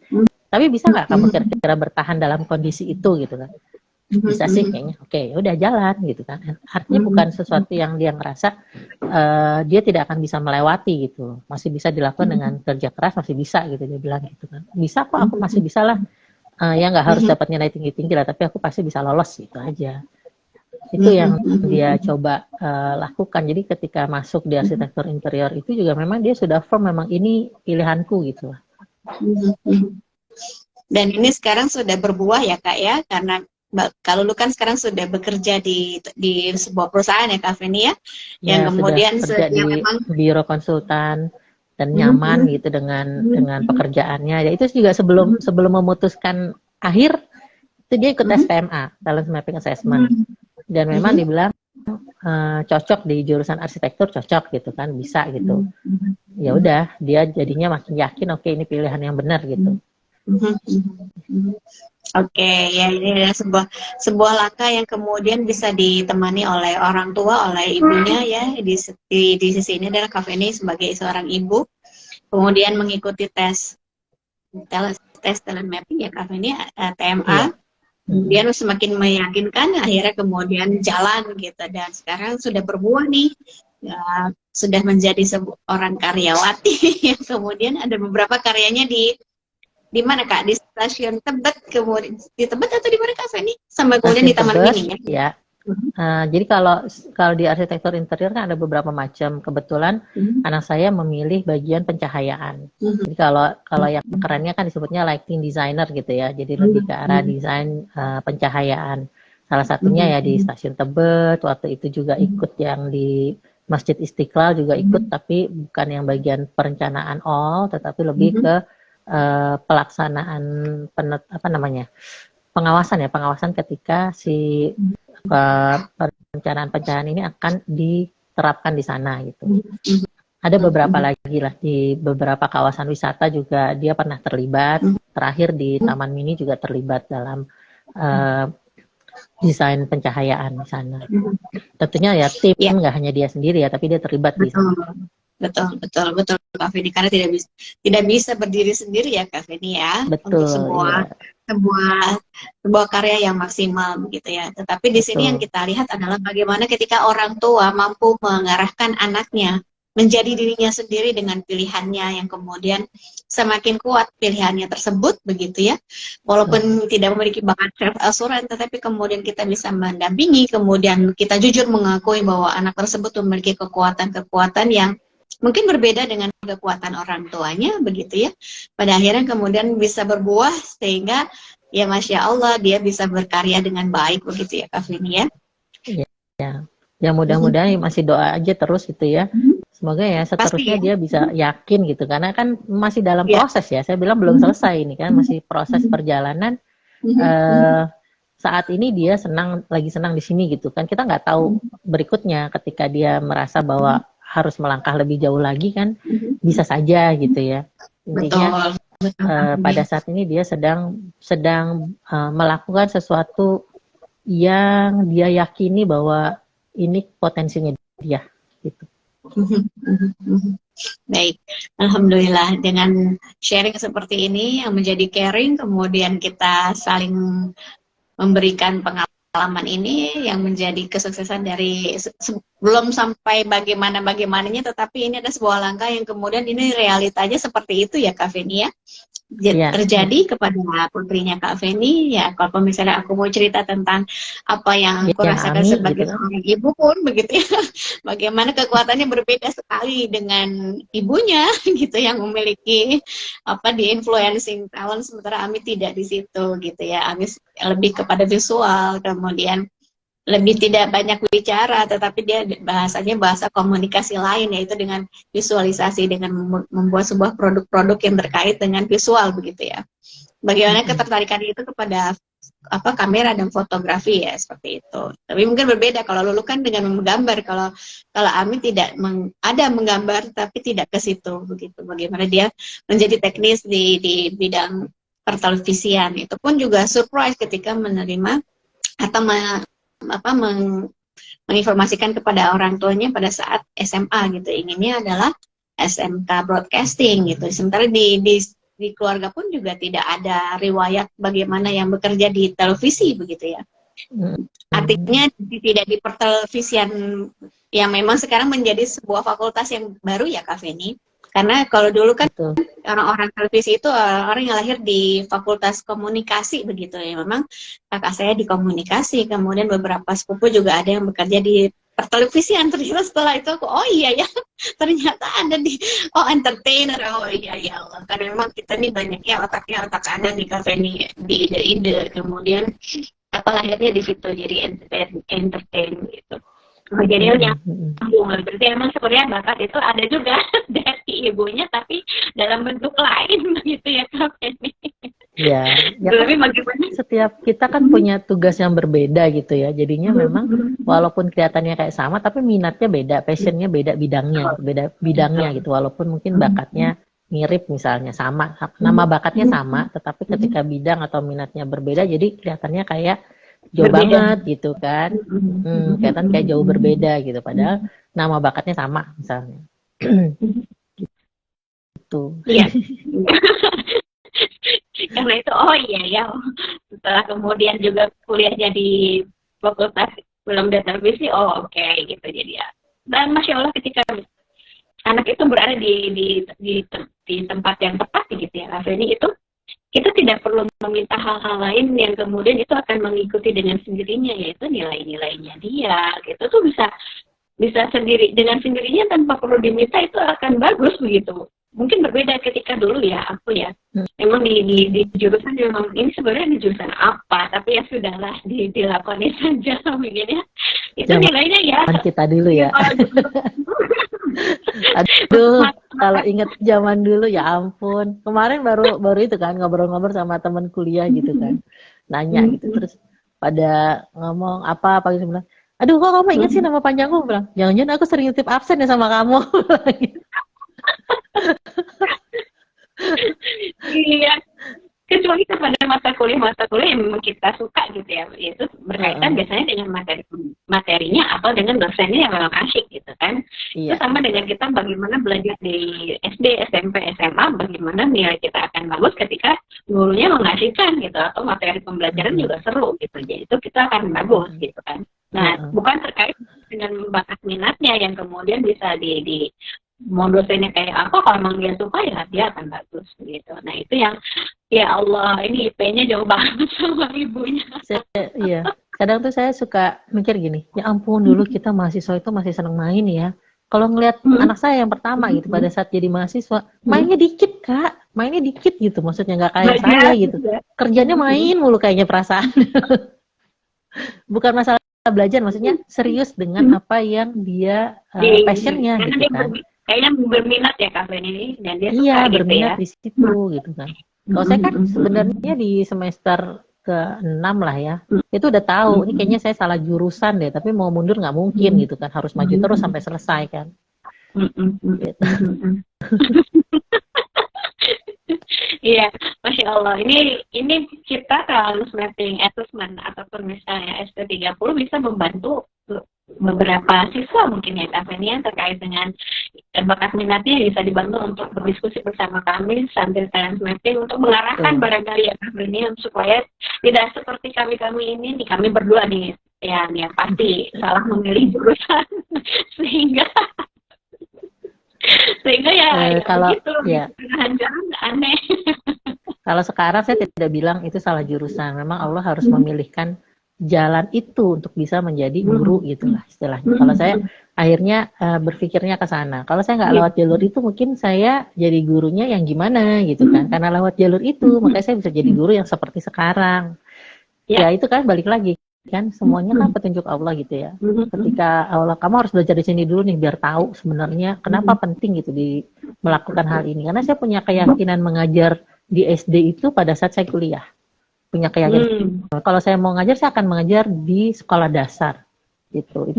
Tapi bisa nggak kamu kira-kira bertahan dalam kondisi itu gitu kan? Bisa sih kayaknya. Oke, udah jalan gitu kan. Artinya bukan sesuatu yang dia ngerasa dia tidak akan bisa melewati gitu. Masih bisa dilakukan dengan kerja keras, masih bisa gitu dia bilang gitu kan. Bisa kok, aku masih bisa lah. Ya nggak harus dapat nilai tinggi-tinggi lah, tapi aku pasti bisa lolos gitu aja. Itu yang dia coba lakukan. Jadi ketika masuk di arsitektur interior itu juga memang dia sudah firm memang ini pilihanku gitu. Dan ini sekarang sudah berbuah ya Kak ya, karena kalau lu kan sekarang sudah bekerja di sebuah perusahaan ya Kak Feni ya, yang kemudian kerja di biro konsultan dan nyaman gitu dengan pekerjaannya. Ya itu juga sebelum memutuskan akhir itu dia ikut SPMA, Talent Mapping Assessment. Dan memang dibilang cocok di jurusan arsitektur, cocok gitu kan, bisa gitu. Ya udah, dia jadinya makin yakin, oke, ini pilihan yang benar gitu. Oke, ya ini adalah sebuah langkah yang kemudian bisa ditemani oleh orang tua, oleh ibunya ya. Di sisi ini adalah Kak Feni sebagai seorang ibu, kemudian mengikuti tes talent mapping ya Kak Feni, TMA. Iya. Kemudian semakin meyakinkan, akhirnya kemudian jalan gitu, dan sekarang sudah berbuah nih, ya, sudah menjadi seorang karyawati. Yang kemudian ada beberapa karyanya di mana Kak? Di stasiun Tebet, kemudian di Tebet atau di mana Kak Feni? Sampai kemudian di Stasiun Taman Tebet, Mini ya? ya. Jadi kalau di arsitektur interior kan ada beberapa macam. Kebetulan anak saya memilih bagian pencahayaan. Jadi kalau yang kerennya kan disebutnya lighting designer gitu ya. Jadi lebih ke arah desain pencahayaan. Salah satunya ya di Stasiun Tebet. Waktu itu juga ikut yang di Masjid Istiqlal juga ikut, tapi bukan yang bagian perencanaan all, tetapi lebih ke pelaksanaan pengawasan ketika si perencanaan ini akan diterapkan di sana gitu. Ada beberapa lagi lah di beberapa kawasan wisata juga dia pernah terlibat. Terakhir di Taman Mini juga terlibat dalam desain pencahayaan di sana. Tentunya ya tim nggak hanya dia sendiri ya, tapi dia terlibat di sana. Betul Kak Feni, karena tidak bisa berdiri sendiri ya Kak Feni ya. Betul, untuk sebuah karya yang maksimal begitu ya. Tetapi di sini yang kita lihat adalah bagaimana ketika orang tua mampu mengarahkan anaknya menjadi dirinya sendiri dengan pilihannya, yang kemudian semakin kuat pilihannya tersebut begitu ya. Walaupun tidak memiliki bakat self assurance, tetapi kemudian kita bisa mendampingi, kemudian kita jujur mengakui bahwa anak tersebut memiliki kekuatan-kekuatan yang mungkin berbeda dengan kekuatan orang tuanya begitu ya. Pada akhirnya kemudian bisa berbuah sehingga ya Masya Allah dia bisa berkarya dengan baik begitu ya Kak Feni ya. Iya. Ya mudah-mudahan masih doa aja terus gitu ya. Semoga ya seterusnya dia bisa yakin gitu, karena kan masih dalam proses ya. Saya bilang belum selesai ini kan, masih proses perjalanan. Saat ini dia lagi senang di sini gitu kan. Kita nggak tahu berikutnya ketika dia merasa bahwa harus melangkah lebih jauh lagi kan, bisa saja gitu ya. Intinya pada saat ini dia sedang melakukan sesuatu yang dia yakini bahwa ini potensinya dia gitu. Baik, alhamdulillah dengan sharing seperti ini yang menjadi caring, kemudian kita saling memberikan pengalaman ini yang menjadi kesuksesan dari belum sampai bagaimananya, tetapi ini ada sebuah langkah yang kemudian ini realitanya seperti itu ya Kak Feni ya. Terjadi kepada putrinya Kak Feni ya. Kalau misalnya aku mau cerita tentang apa yang aku rasakan sebagai seorang ibu pun begitu ya, bagaimana kekuatannya berbeda sekali dengan ibunya gitu yang memiliki di influencing talent, sementara Ami tidak di situ gitu ya. Ami lebih kepada visual, kemudian lebih tidak banyak bicara, tetapi dia bahasanya bahasa komunikasi lain, yaitu dengan visualisasi, dengan membuat sebuah produk-produk yang terkait dengan visual begitu ya. Bagaimana ketertarikan itu kepada kamera dan fotografi ya, seperti itu. Tapi mungkin berbeda kalau Lulu kan dengan menggambar, kalau Ami tidak ada menggambar tapi tidak ke situ begitu. Bagaimana dia menjadi teknis di bidang pertelevisian, itu pun juga surprise ketika menerima atau menginformasikan kepada orang tuanya pada saat SMA gitu, inginnya adalah SMK broadcasting gitu. Sementara di keluarga pun juga tidak ada riwayat bagaimana yang bekerja di televisi begitu ya. Artinya tidak di pertelevisian yang memang sekarang menjadi sebuah fakultas yang baru ya Kak Feni. Karena kalau dulu kan orang-orang televisi itu orang yang lahir di fakultas komunikasi begitu ya. Memang kakak saya di komunikasi, kemudian beberapa sepupu juga ada yang bekerja di pertelevisian. Ternyata setelah itu aku, oh iya ya, ternyata ada di entertainer. Oh iya ya Allah, karena memang kita nih banyak ya otaknya otak kanan di kafe nih, di ide-ide. Kemudian lahirnya di situ jadi entertain gitu. Jadi nyambung, berarti emang sebenarnya bakat itu ada juga dari ibunya, tapi dalam bentuk lain begitu ya Kak Feni. Ya, ya kan Tapi bagaimana? setiap kita kan punya tugas yang berbeda gitu ya. Jadinya memang walaupun kelihatannya kayak sama, tapi minatnya beda, passionnya beda bidangnya, beda bidangnya gitu. Walaupun mungkin bakatnya mirip misalnya sama, nama bakatnya sama, tetapi ketika bidang atau minatnya berbeda, jadi kelihatannya kayak jauh Berbeda. banget gitu kan. Kelihatan kayak jauh berbeda gitu. Padahal nama bakatnya sama misalnya. Gitu. Iya. Karena itu oh iya ya, setelah kemudian juga kuliahnya di Fakultas Film dan Televisi, oh oke gitu jadi ya. Dan Masya Allah ketika anak itu berada di tempat yang tepat gitu ya, Afeni, itu tidak perlu meminta hal-hal lain yang kemudian itu akan mengikuti dengan sendirinya, yaitu nilai-nilainya dia gitu tuh bisa sendiri dengan sendirinya tanpa perlu diminta, itu akan bagus begitu. Mungkin berbeda ketika dulu ya aku ya, memang di jurusan memang ini sebenarnya di jurusan apa, tapi ya sudahlah dilakoni saja begini ya. Itu Zaman nilainya ya. kita dulu ya. Aduh, kalau inget zaman dulu ya ampun. Kemarin baru itu kan ngobrol-ngobrol sama teman kuliah gitu kan. Nanya gitu terus pada ngomong apa gitu bilang, "Aduh, kok kamu inget sih nama panjangku?" Bilang, "Jangan-jangan aku sering titip absen ya sama kamu." Iya, kecuali kepada mata kuliah yang memang kita suka gitu ya, itu berkaitan biasanya dengan materinya atau dengan dosennya yang memang asyik gitu kan. Itu Iya. sama dengan kita bagaimana belajar di SD, SMP, SMA, bagaimana nilai kita akan bagus ketika gurunya mengasihkan gitu, atau materi pembelajaran juga seru gitu, jadi itu kita akan bagus gitu kan. Nah, bukan terkait dengan bakat minatnya yang kemudian bisa di mau dosennya kayak apa, kalau emang dia suka ya dia akan bagus gitu. Nah itu yang ya Allah, ini IP-nya jauh banget sama ibunya. Iya, kadang tuh saya suka mikir gini, ya ampun dulu kita mahasiswa itu masih seneng main ya. Kalau ngelihat anak saya yang pertama gitu pada saat jadi mahasiswa, mainnya dikit Kak, mainnya dikit gitu, maksudnya nggak kayak saya gitu. Kerjanya main mulu kayaknya perasaan. Bukan masalah belajar, maksudnya serius dengan apa yang dia passionnya gitu kan. Kayaknya berminat ya Kak Ben ini, dan dia Iya, suka gitu berminat ya. di situ gitu kan. Kalau saya kan sebenarnya di semester ke-6 lah ya, itu udah tahu, ini kayaknya saya salah jurusan deh, tapi mau mundur nggak mungkin gitu kan, harus maju terus sampai selesai kan. Gitu. Iya, Masya Allah. Ini kita kalau mapping assessment ataupun misalnya SP30 bisa membantu beberapa siswa mungkin ya Kak Feni, yang terkait dengan bakat minatnya bisa dibantu untuk berdiskusi bersama kami sambil mapping untuk mengarahkan barangkali ya Kak Feni, supaya tidak seperti kami ini nih, kami berdua nih yang pasti salah memilih jurusan sehingga ya kalau gitu, ya jalan aneh. kalau sekarang saya tidak bilang itu salah jurusan, memang Allah harus memilihkan jalan itu untuk bisa menjadi guru gitulah istilahnya. Kalau saya akhirnya berpikirnya ke sana. Kalau saya nggak lewat jalur itu, mungkin saya jadi gurunya yang gimana gitu kan. Karena lewat jalur itu, makanya saya bisa jadi guru yang seperti sekarang. Ya itu kan balik lagi kan, semuanya kan petunjuk Allah gitu ya. Ketika Allah, kamu harus belajar di sini dulu nih biar tahu sebenarnya kenapa penting gitu di melakukan hal ini. Karena saya punya keyakinan mengajar di SD itu pada saat saya kuliah. Punya keyakinan. Kalau saya mau ngajar, saya akan mengajar di sekolah dasar. Gitu.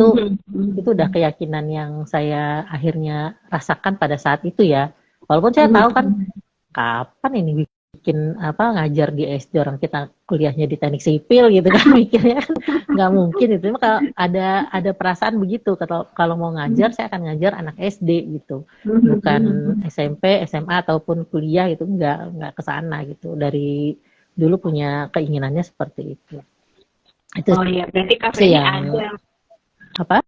Itu udah keyakinan yang saya akhirnya rasakan pada saat itu ya. Walaupun saya tahu kan kapan ini bikin ngajar di SD, orang kita kuliahnya di teknik sipil gitu kan, mikirnya kan nggak mungkin itu. Kalau ada perasaan begitu, kalau mau ngajar saya akan ngajar anak SD gitu, bukan SMP, SMA ataupun kuliah gitu, nggak ke sana gitu. Dari dulu punya keinginannya seperti itu. Oh iya, berarti Kak Feni ada apa?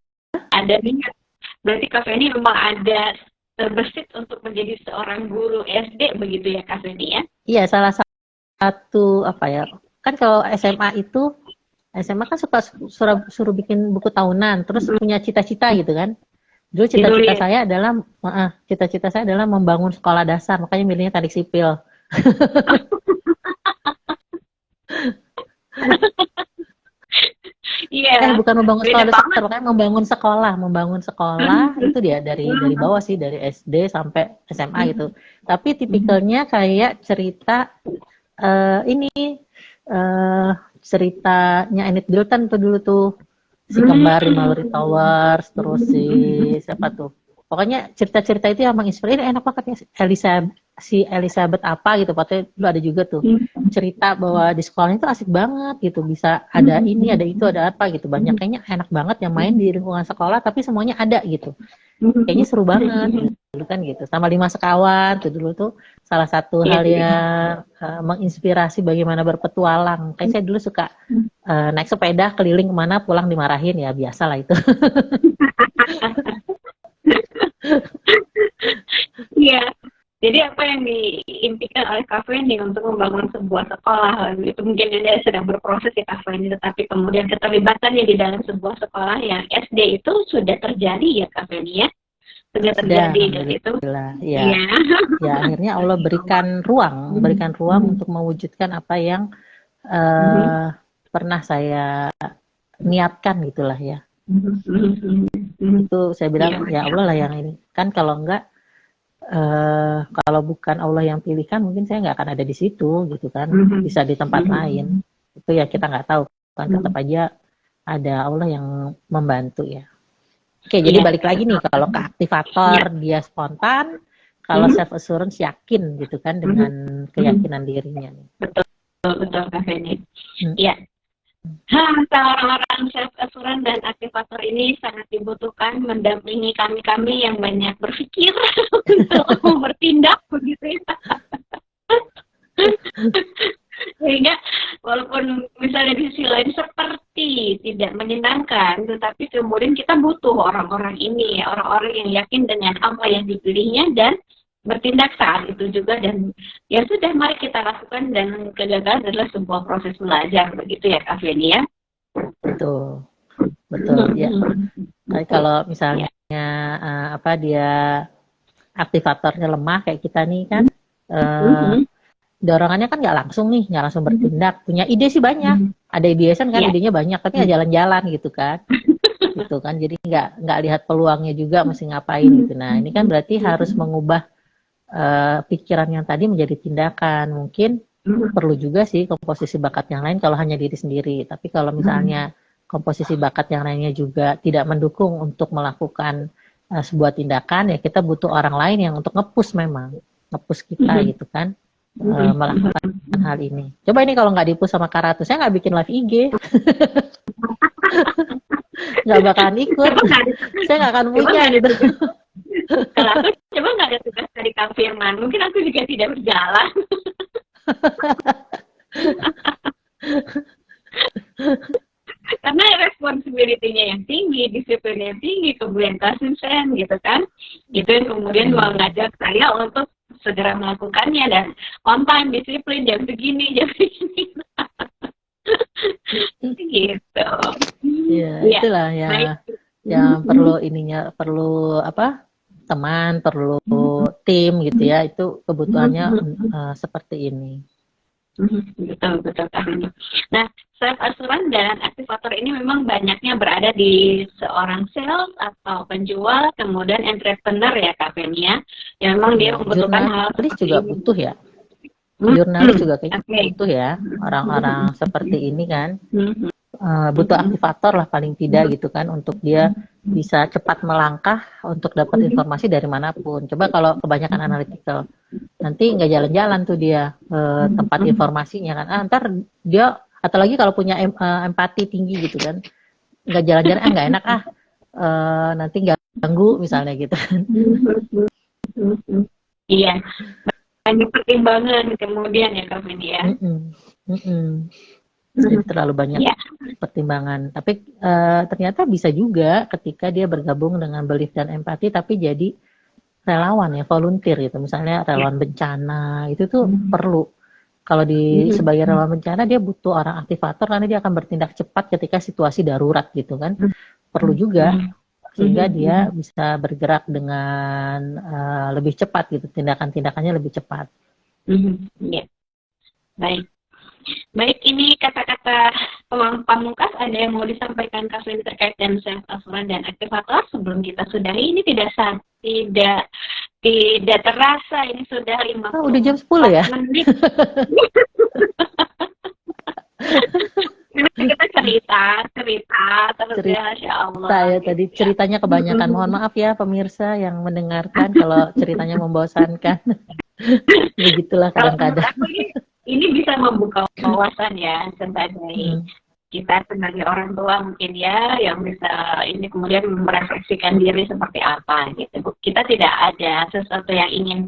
Ada niat. Berarti Kak Feni memang ada terbesit untuk menjadi seorang guru SD begitu ya Kak Feni ya? Iya, salah satu kan kalau SMA kan suka suruh bikin buku tahunan, terus punya cita-cita gitu kan. Dulu cita-cita saya adalah membangun sekolah dasar, makanya milihnya teknik sipil. Bukan membangun sekolah dasar, makanya membangun sekolah itu dia dari bawah sih, dari SD sampai SMA gitu. Tapi tipikalnya kayak cerita ini ceritanya Enid Blyton tuh dulu tuh, si kembar di Mallory Towers, terus si siapa tuh, pokoknya cerita-cerita itu yang menginspirasi. Ini enak banget ya, Elizabeth apa gitu, pokoknya dulu ada juga tuh cerita bahwa di sekolahnya itu asik banget gitu, bisa ada ini, ada itu, ada apa gitu, banyak, kayaknya enak banget yang main di lingkungan sekolah tapi semuanya ada gitu, kayaknya seru banget dulu kan gitu. Sama Lima Sekawan tuh dulu tuh salah satu hal yang menginspirasi bagaimana berpetualang. Kayak saya dulu suka naik sepeda keliling kemana, pulang dimarahin, ya biasa lah itu. Iya. Jadi apa yang diimpikan oleh Kak Feni untuk membangun sebuah sekolah, itu mungkin Anda sedang berproses ya Kak Feni, tetapi kemudian keterlibatannya di dalam sebuah sekolah yang SD itu sudah terjadi ya Kak Feni ya? Sudah terjadi dan itu. Ya. Ya, akhirnya Allah berikan ruang untuk mewujudkan apa yang pernah saya niatkan gitulah ya. Itu saya bilang ya Allah lah yang ini. Kan kalau enggak, kalau bukan Allah yang pilihkan, mungkin saya nggak akan ada di situ gitu kan, bisa di tempat lain. Itu ya kita nggak tahu kan, tetap aja ada Allah yang membantu ya. Oke, jadi balik lagi nih, kalau ke aktivator dia spontan, kalau self assurance yakin gitu kan dengan keyakinan dirinya. Betul Kak Feni. Iya. Orang-orang self assurance dan aktivator ini sangat dibutuhkan mendampingi kami yang banyak berpikir untuk bertindak begitu ya. Sehingga walaupun misalnya di sisi lain seperti tidak menyenangkan, tetapi kemudian kita butuh orang-orang ini, orang-orang yang yakin dengan apa yang dipilihnya dan bertindak saat itu juga. Dan ya sudah, mari kita lakukan, dan kegagalan adalah sebuah proses belajar, begitu ya Kak Feni ya. Betul ya. Tapi kalau misalnya dia aktivatornya lemah kayak kita nih kan, dorongannya kan nggak langsung bertindak. Punya ide sih banyak, ada ideasan kan, idenya banyak tapi nggak jalan-jalan gitu kan. Gitu kan, jadi nggak lihat peluangnya juga mesti ngapain gitu. Nah ini kan berarti harus mengubah pikiran yang tadi menjadi tindakan. Mungkin perlu juga sih komposisi bakat yang lain kalau hanya diri sendiri. Tapi kalau misalnya komposisi bakat yang lainnya juga tidak mendukung untuk melakukan sebuah tindakan, ya kita butuh orang lain yang untuk nge-push kita gitu kan, melakukan hal ini. Coba ini kalau nggak di-push sama Karatu, saya nggak bikin live IG. Nggak bakalan ikut. Saya nggak akan punya gitu. Kalau aku coba nggak ada tugas dari Kak Firman, mungkin aku juga tidak berjalan. Karena responsibility-nya yang tinggi, disiplinnya yang tinggi, kemudian konsistensi gitu kan, itu yang kemudian mengajak saya untuk segera melakukannya, dan on time, disiplin, jam segini gitu. Ya, itulah ya. Yang perlu teman, perlu tim gitu ya, itu kebutuhannya seperti ini. Betul Kak. Nah, self assurance dan aktivator ini memang banyaknya berada di seorang sales atau penjual, kemudian entrepreneur ya Kak Feni ya. Yang memang dia membutuhkan hal juga butuh ya. Jurnalis juga kayaknya butuh ya, orang-orang seperti ini kan. Butuh aktivator lah paling tidak gitu kan, untuk dia bisa cepat melangkah untuk dapat informasi dari manapun. Coba kalau kebanyakan analytical, nanti nggak jalan-jalan tuh dia tempat informasinya kan. Ntar dia, atau lagi kalau punya empati tinggi gitu kan, nggak jalan-jalan, nggak enak nanti ganggu misalnya gitu kan. Iya, banyak pertimbangan kemudian ya Kak Feni ya. Jadi terlalu banyak pertimbangan. Tapi ternyata bisa juga ketika dia bergabung dengan belief dan empati, tapi jadi relawan ya, volunteer gitu. Misalnya relawan bencana, itu tuh perlu. Kalau sebagai relawan bencana, dia butuh orang aktivator karena dia akan bertindak cepat ketika situasi darurat gitu kan. Perlu juga, sehingga dia bisa bergerak dengan lebih cepat gitu, tindakan-tindakannya lebih cepat. Baik, ini kata-kata pamungkas, ada yang mau disampaikan Kak Feni terkait dengan self assurance dan aktivator sebelum kita sudahi? Ini tidak terasa ini sudah 50 udah jam 10 ya? menit. Masya Allah. Saya tadi ceritanya kebanyakan. Mohon maaf ya pemirsa yang mendengarkan kalau ceritanya membosankan. Begitulah Kalau menurut kadang-kadang. aku ini bisa membuka wawasan ya sebagai kita sebagai orang tua mungkin ya yang bisa ini kemudian merefleksikan diri seperti apa gitu. Kita tidak ada sesuatu yang ingin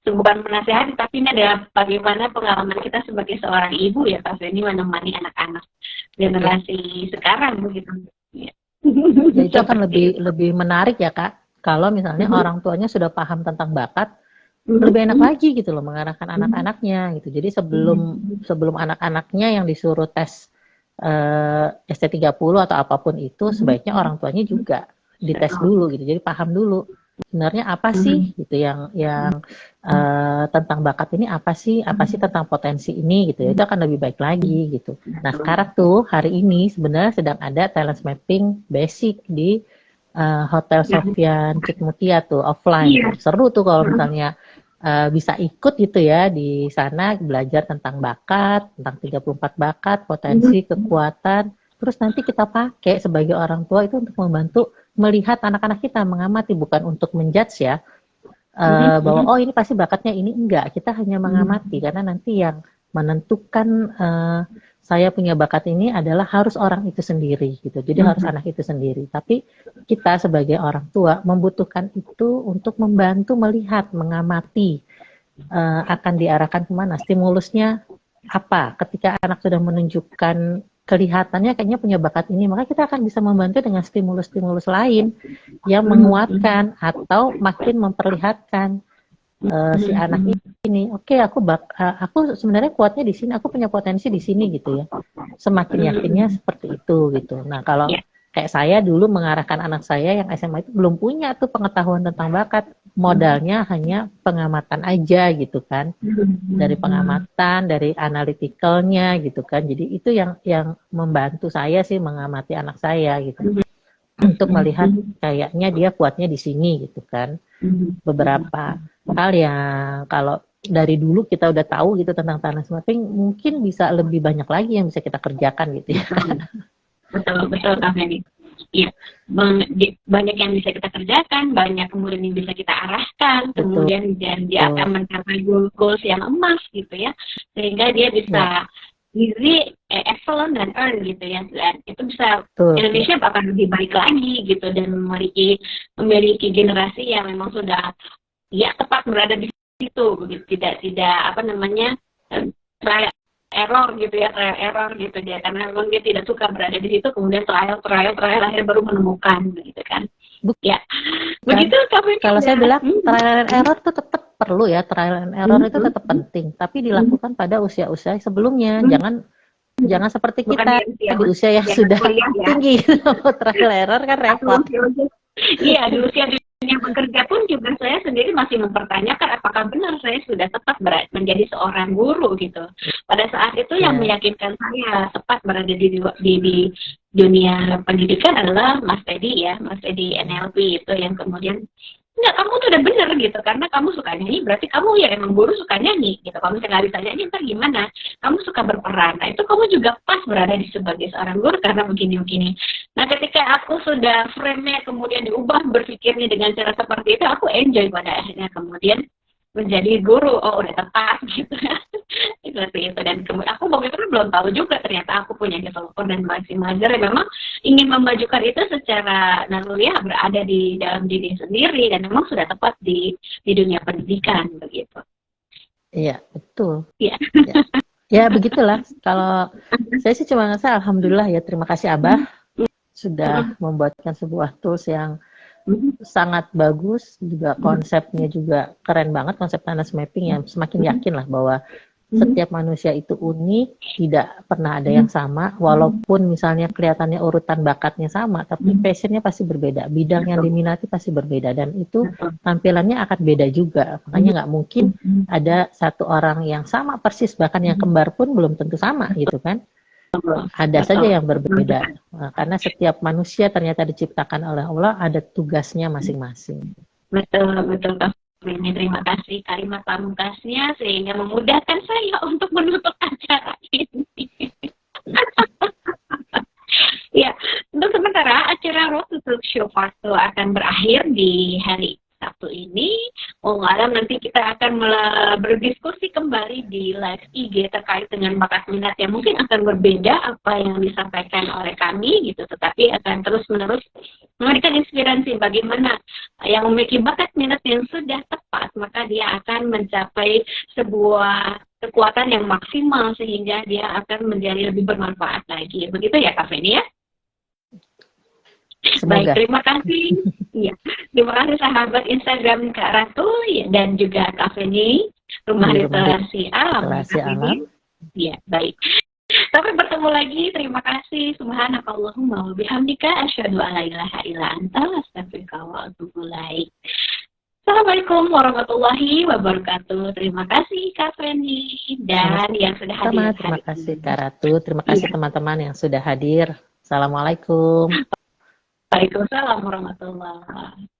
bukan menasihati, tapi ini adalah bagaimana pengalaman kita sebagai seorang ibu ya Kak Feni menemani anak-anak generasi sekarang begitu. Ya. Ya, itu akan lebih menarik ya Kak, kalau misalnya orang tuanya sudah paham tentang bakat, lebih enak lagi gitu loh mengarahkan anak-anaknya gitu. Jadi sebelum anak-anaknya yang disuruh tes ST30 atau apapun itu, sebaiknya orang tuanya juga dites dulu gitu. Jadi paham dulu sebenarnya apa sih gitu yang tentang bakat ini, apa sih tentang potensi ini gitu ya. Itu akan lebih baik lagi gitu. Nah, sekarang tuh hari ini sebenarnya sedang ada talent mapping basic di Hotel Sofyan Cikmutia tuh offline. Seru tuh kalau misalnya bisa ikut gitu ya di sana, belajar tentang bakat, tentang 34 bakat, potensi, kekuatan. Terus nanti kita pakai sebagai orang tua itu untuk membantu melihat anak-anak kita, mengamati, bukan untuk menjudge ya. Bahwa oh ini pasti bakatnya ini, enggak. Kita hanya mengamati karena nanti yang menentukan saya punya bakat ini adalah harus orang itu sendiri gitu. Jadi harus anak itu sendiri. Tapi kita sebagai orang tua membutuhkan itu untuk membantu melihat, mengamati akan diarahkan kemana, stimulusnya apa. Ketika anak sudah menunjukkan kelihatannya kayaknya punya bakat ini, maka kita akan bisa membantu dengan stimulus-stimulus lain yang menguatkan atau makin memperlihatkan si anak ini, oke, aku sebenarnya kuatnya di sini, aku punya potensi di sini gitu ya. Semakin yakinnya seperti itu gitu. Nah, kalau kayak saya dulu mengarahkan anak saya yang SMA itu belum punya tuh pengetahuan tentang bakat, modalnya hanya pengamatan aja gitu kan. Dari pengamatan, dari analitikalnya gitu kan. Jadi itu yang membantu saya sih mengamati anak saya gitu. Untuk melihat kayaknya dia kuatnya di sini gitu kan. Beberapa hal yang kalau dari dulu kita udah tahu gitu tentang talent mapping, mungkin bisa lebih banyak lagi yang bisa kita kerjakan gitu ya. Betul Kak Feni. Iya, banyak yang bisa kita kerjakan, banyak kemudian yang bisa kita arahkan, kemudian dan dia akan mencapai goals yang emas gitu ya, sehingga dia bisa easy, excellent dan earn gitu ya, dan itu bisa Indonesia akan lebih baik lagi gitu dan memiliki generasi yang memang sudah ya tepat berada di situ, begitu tidak apa namanya trial error gitu ya, karena memang dia tidak suka berada di situ, kemudian trial akhirnya baru menemukan gitu kan. Ya begitu. Kalau saya bilang trial and error itu tetap perlu ya, trial and error itu tetap penting, tapi dilakukan pada usia-usia sebelumnya. Jangan seperti kita di usia yang sudah tinggi. Trial error kan repot. Iya, di usia dunia bekerja pun juga saya sendiri masih mempertanyakan apakah benar saya sudah tepat menjadi seorang guru gitu. Pada saat itu yang meyakinkan saya tepat berada di dunia pendidikan adalah Mas Teddy NLP itu yang kemudian enggak, kamu tuh udah bener gitu, karena kamu suka nyanyi, berarti kamu ya emang guru suka nyanyi gitu. Kalau misalnya nggak bisa nyanyi, ntar gimana? Kamu suka berperan, nah itu kamu juga pas berada di sebagai seorang guru karena begini. Nah ketika aku sudah frame-nya kemudian diubah berpikirnya dengan cara seperti itu, aku enjoy pada akhirnya kemudian menjadi guru. Oh udah tepat gitu seperti itu. Dan kemudian aku waktu itu belum tahu juga ternyata aku punya developer dan maximizer yang memang ingin memajukan itu secara naluriah berada di dalam diri sendiri dan memang sudah tepat di dunia pendidikan begitu. Iya betul. Iya. Ya begitulah. Kalau saya sih cuma ngerasa alhamdulillah ya, terima kasih Abah sudah membuatkan sebuah tools yang sangat bagus, juga konsepnya juga keren banget, konsep talent mapping yang semakin yakin lah bahwa setiap manusia itu unik, tidak pernah ada yang sama, walaupun misalnya kelihatannya urutan bakatnya sama, tapi passionnya pasti berbeda, bidang yang diminati pasti berbeda, dan itu tampilannya akan beda juga. Makanya nggak mungkin ada satu orang yang sama persis, bahkan yang kembar pun belum tentu sama gitu kan. Ada saja yang berbeda, karena setiap manusia ternyata diciptakan oleh Allah, ada tugasnya masing-masing. Betul Kak. Ini terima kasih kalimat pamungkasnya sehingga memudahkan saya untuk menutup acara ini. Ya, untuk sementara akan berakhir di hari Sabtu ini. Alam nanti kita akan berdiskusi kembali di live IG terkait dengan bakat minat yang mungkin akan berbeda apa yang disampaikan oleh kami gitu, tetapi akan terus-menerus memberikan inspirasi bagaimana yang memiliki bakat minat yang sudah tepat, maka dia akan mencapai sebuah kekuatan yang maksimal sehingga dia akan menjadi lebih bermanfaat lagi. Begitu ya Kak Feni ya? Semoga. Baik, terima kasih. Iya, terima kasih sahabat Instagram Kak Ratu ya, dan juga Kak Feni, Rumah Literasi Alam. Literasi Alam. Iya, baik. Sampai bertemu lagi. Terima kasih. Subhanakallahumma wa bihamdika asyhadu an la ilaha illa anta astaghfiruka wa atubu ilaik. Assalamualaikum warahmatullahi wabarakatuh. Terima kasih Kak Feni dan yang sudah hadir. Terima kasih Kak Ratu. Terima kasih teman-teman yang sudah hadir. Assalamualaikum. Waalaikumsalam warahmatullahi wabarakatuh.